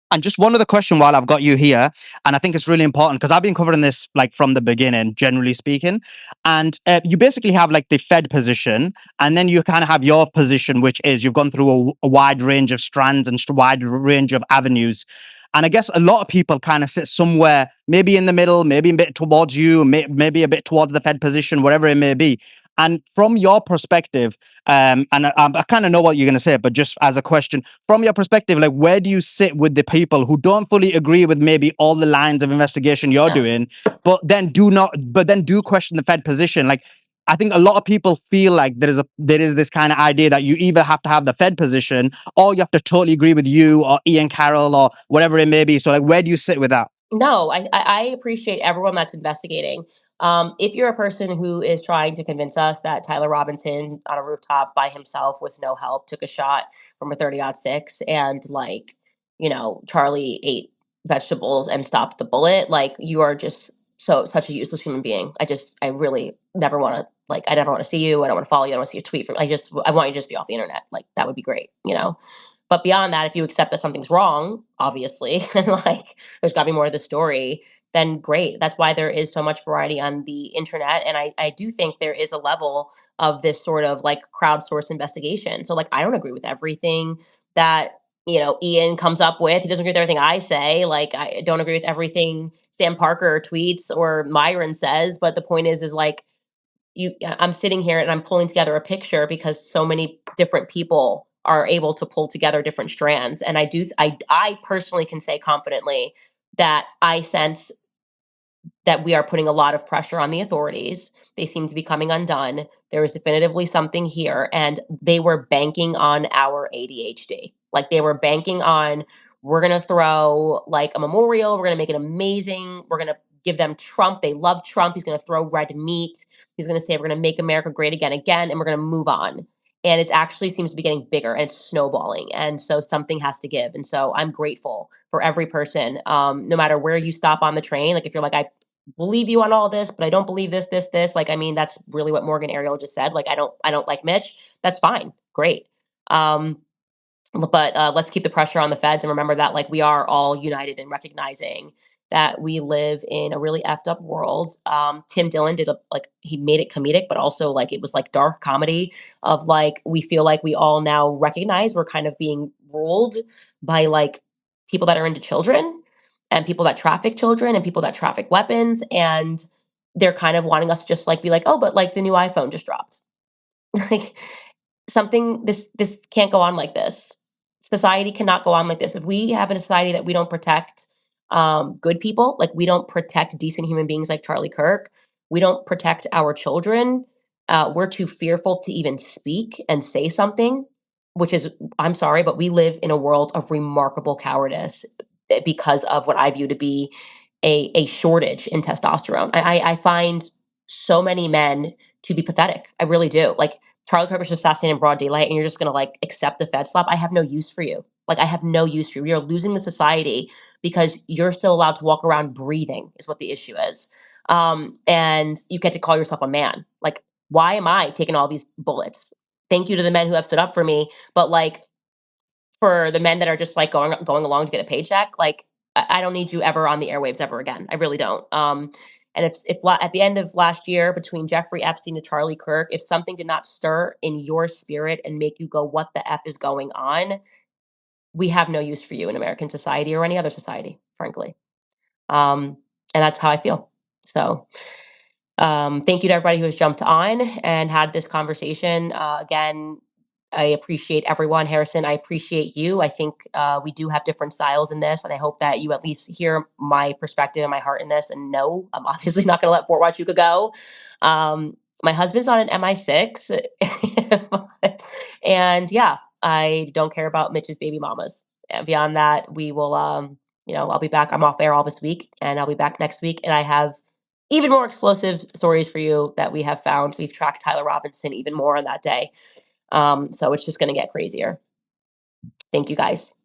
And just one other question while I've got you here, and I think it's really important because I've been covering this like from the beginning, generally speaking. And you basically have like the Fed position, and then you kind of have your position, which is you've gone through a wide range of strands and wide range of avenues. And I guess a lot of people kind of sit somewhere, maybe in the middle, maybe a bit towards you, maybe a bit towards the Fed position, whatever it may be. And from your perspective, and I kind of know what you're going to say, but just as a question, from your perspective, like where do you sit with the people who don't fully agree with maybe all the lines of investigation you're doing, but then do question the Fed position? Like, I think a lot of people feel like there is this kind of idea that you either have to have the Fed position or you have to totally agree with you or Ian Carroll or whatever it may be. So, like, where do you sit with that? No, I appreciate everyone that's investigating. If you're a person who is trying to convince us that Tyler Robinson on a rooftop by himself with no help took a shot from a 30-06 and like, Charlie ate vegetables and stopped the bullet, like you are just such a useless human being. I really never want to I never want to see you. I don't want to follow you. I don't want to see your tweet from. I want you to just be off the internet. Like that would be great. But beyond that, if you accept that something's wrong, obviously, and like there's got to be more of the story, then great. That's why there is so much variety on the internet. And I do think there is a level of this sort of like crowdsourced investigation. So, like, I don't agree with everything that, Ian comes up with. He doesn't agree with everything I say. Like, I don't agree with everything Sam Parker tweets or Myron says. But the point is like, I'm sitting here and I'm pulling together a picture because so many different people are able to pull together different strands. And I personally can say confidently that I sense that we are putting a lot of pressure on the authorities. They seem to be coming undone. There is definitively something here, and they were banking on our ADHD. Like they were banking on, we're going to throw like a memorial. We're going to make it amazing. We're going to give them Trump. They love Trump. He's going to throw red meat. He's going to say, we're going to make America great again, and we're going to move on. And it actually seems to be getting bigger and it's snowballing. And so something has to give. And so I'm grateful for every person, no matter where you stop on the train. Like if you're like, I believe you on all this, but I don't believe this. Like, I mean, that's really what Morgan Ariel just said. Like, I don't like Mitch. That's fine. Great. But let's keep the pressure on the feds and remember that like we are all united in recognizing that we live in a really effed up world. Tim Dillon did he made it comedic, but also like it was like dark comedy of like we feel like we all now recognize we're kind of being ruled by like people that are into children and people that traffic children and people that traffic weapons, and they're kind of wanting us to just like be like, oh, but like the new iPhone just dropped. Like something this can't go on like this. Society cannot go on like this. If we have a society that we don't protect good people, like we don't protect decent human beings like Charlie Kirk, we don't protect our children, we're too fearful to even speak and say something, which is, I'm sorry, but we live in a world of remarkable cowardice because of what I view to be a shortage in testosterone. I find so many men to be pathetic. I really do. Like Charlie Kirk was assassinated in broad daylight and you're just going to like accept the Fed slap. I have no use for you. Like I have no use for you. You're losing the society because you're still allowed to walk around breathing is what the issue is. And you get to call yourself a man. Like, why am I taking all these bullets? Thank you to the men who have stood up for me. But like for the men that are just like going along to get a paycheck, like I don't need you ever on the airwaves ever again. I really don't. And if at the end of last year, between Jeffrey Epstein and Charlie Kirk, if something did not stir in your spirit and make you go, what the F is going on? We have no use for you in American society or any other society, frankly. And that's how I feel. So thank you to everybody who has jumped on and had this conversation. Again, I appreciate everyone. Harrison, I appreciate you. I think we do have different styles in this, and I hope that you at least hear my perspective and my heart in this. And no, I'm obviously not going to let Fort Huachuca go. My husband's on an MI6, and yeah, I don't care about Mitch's baby mamas. And beyond that, we will, I'll be back. I'm off air all this week, and I'll be back next week. And I have even more explosive stories for you that we have found. We've tracked Tyler Robinson even more on that day. So it's just going to get crazier. Thank you guys.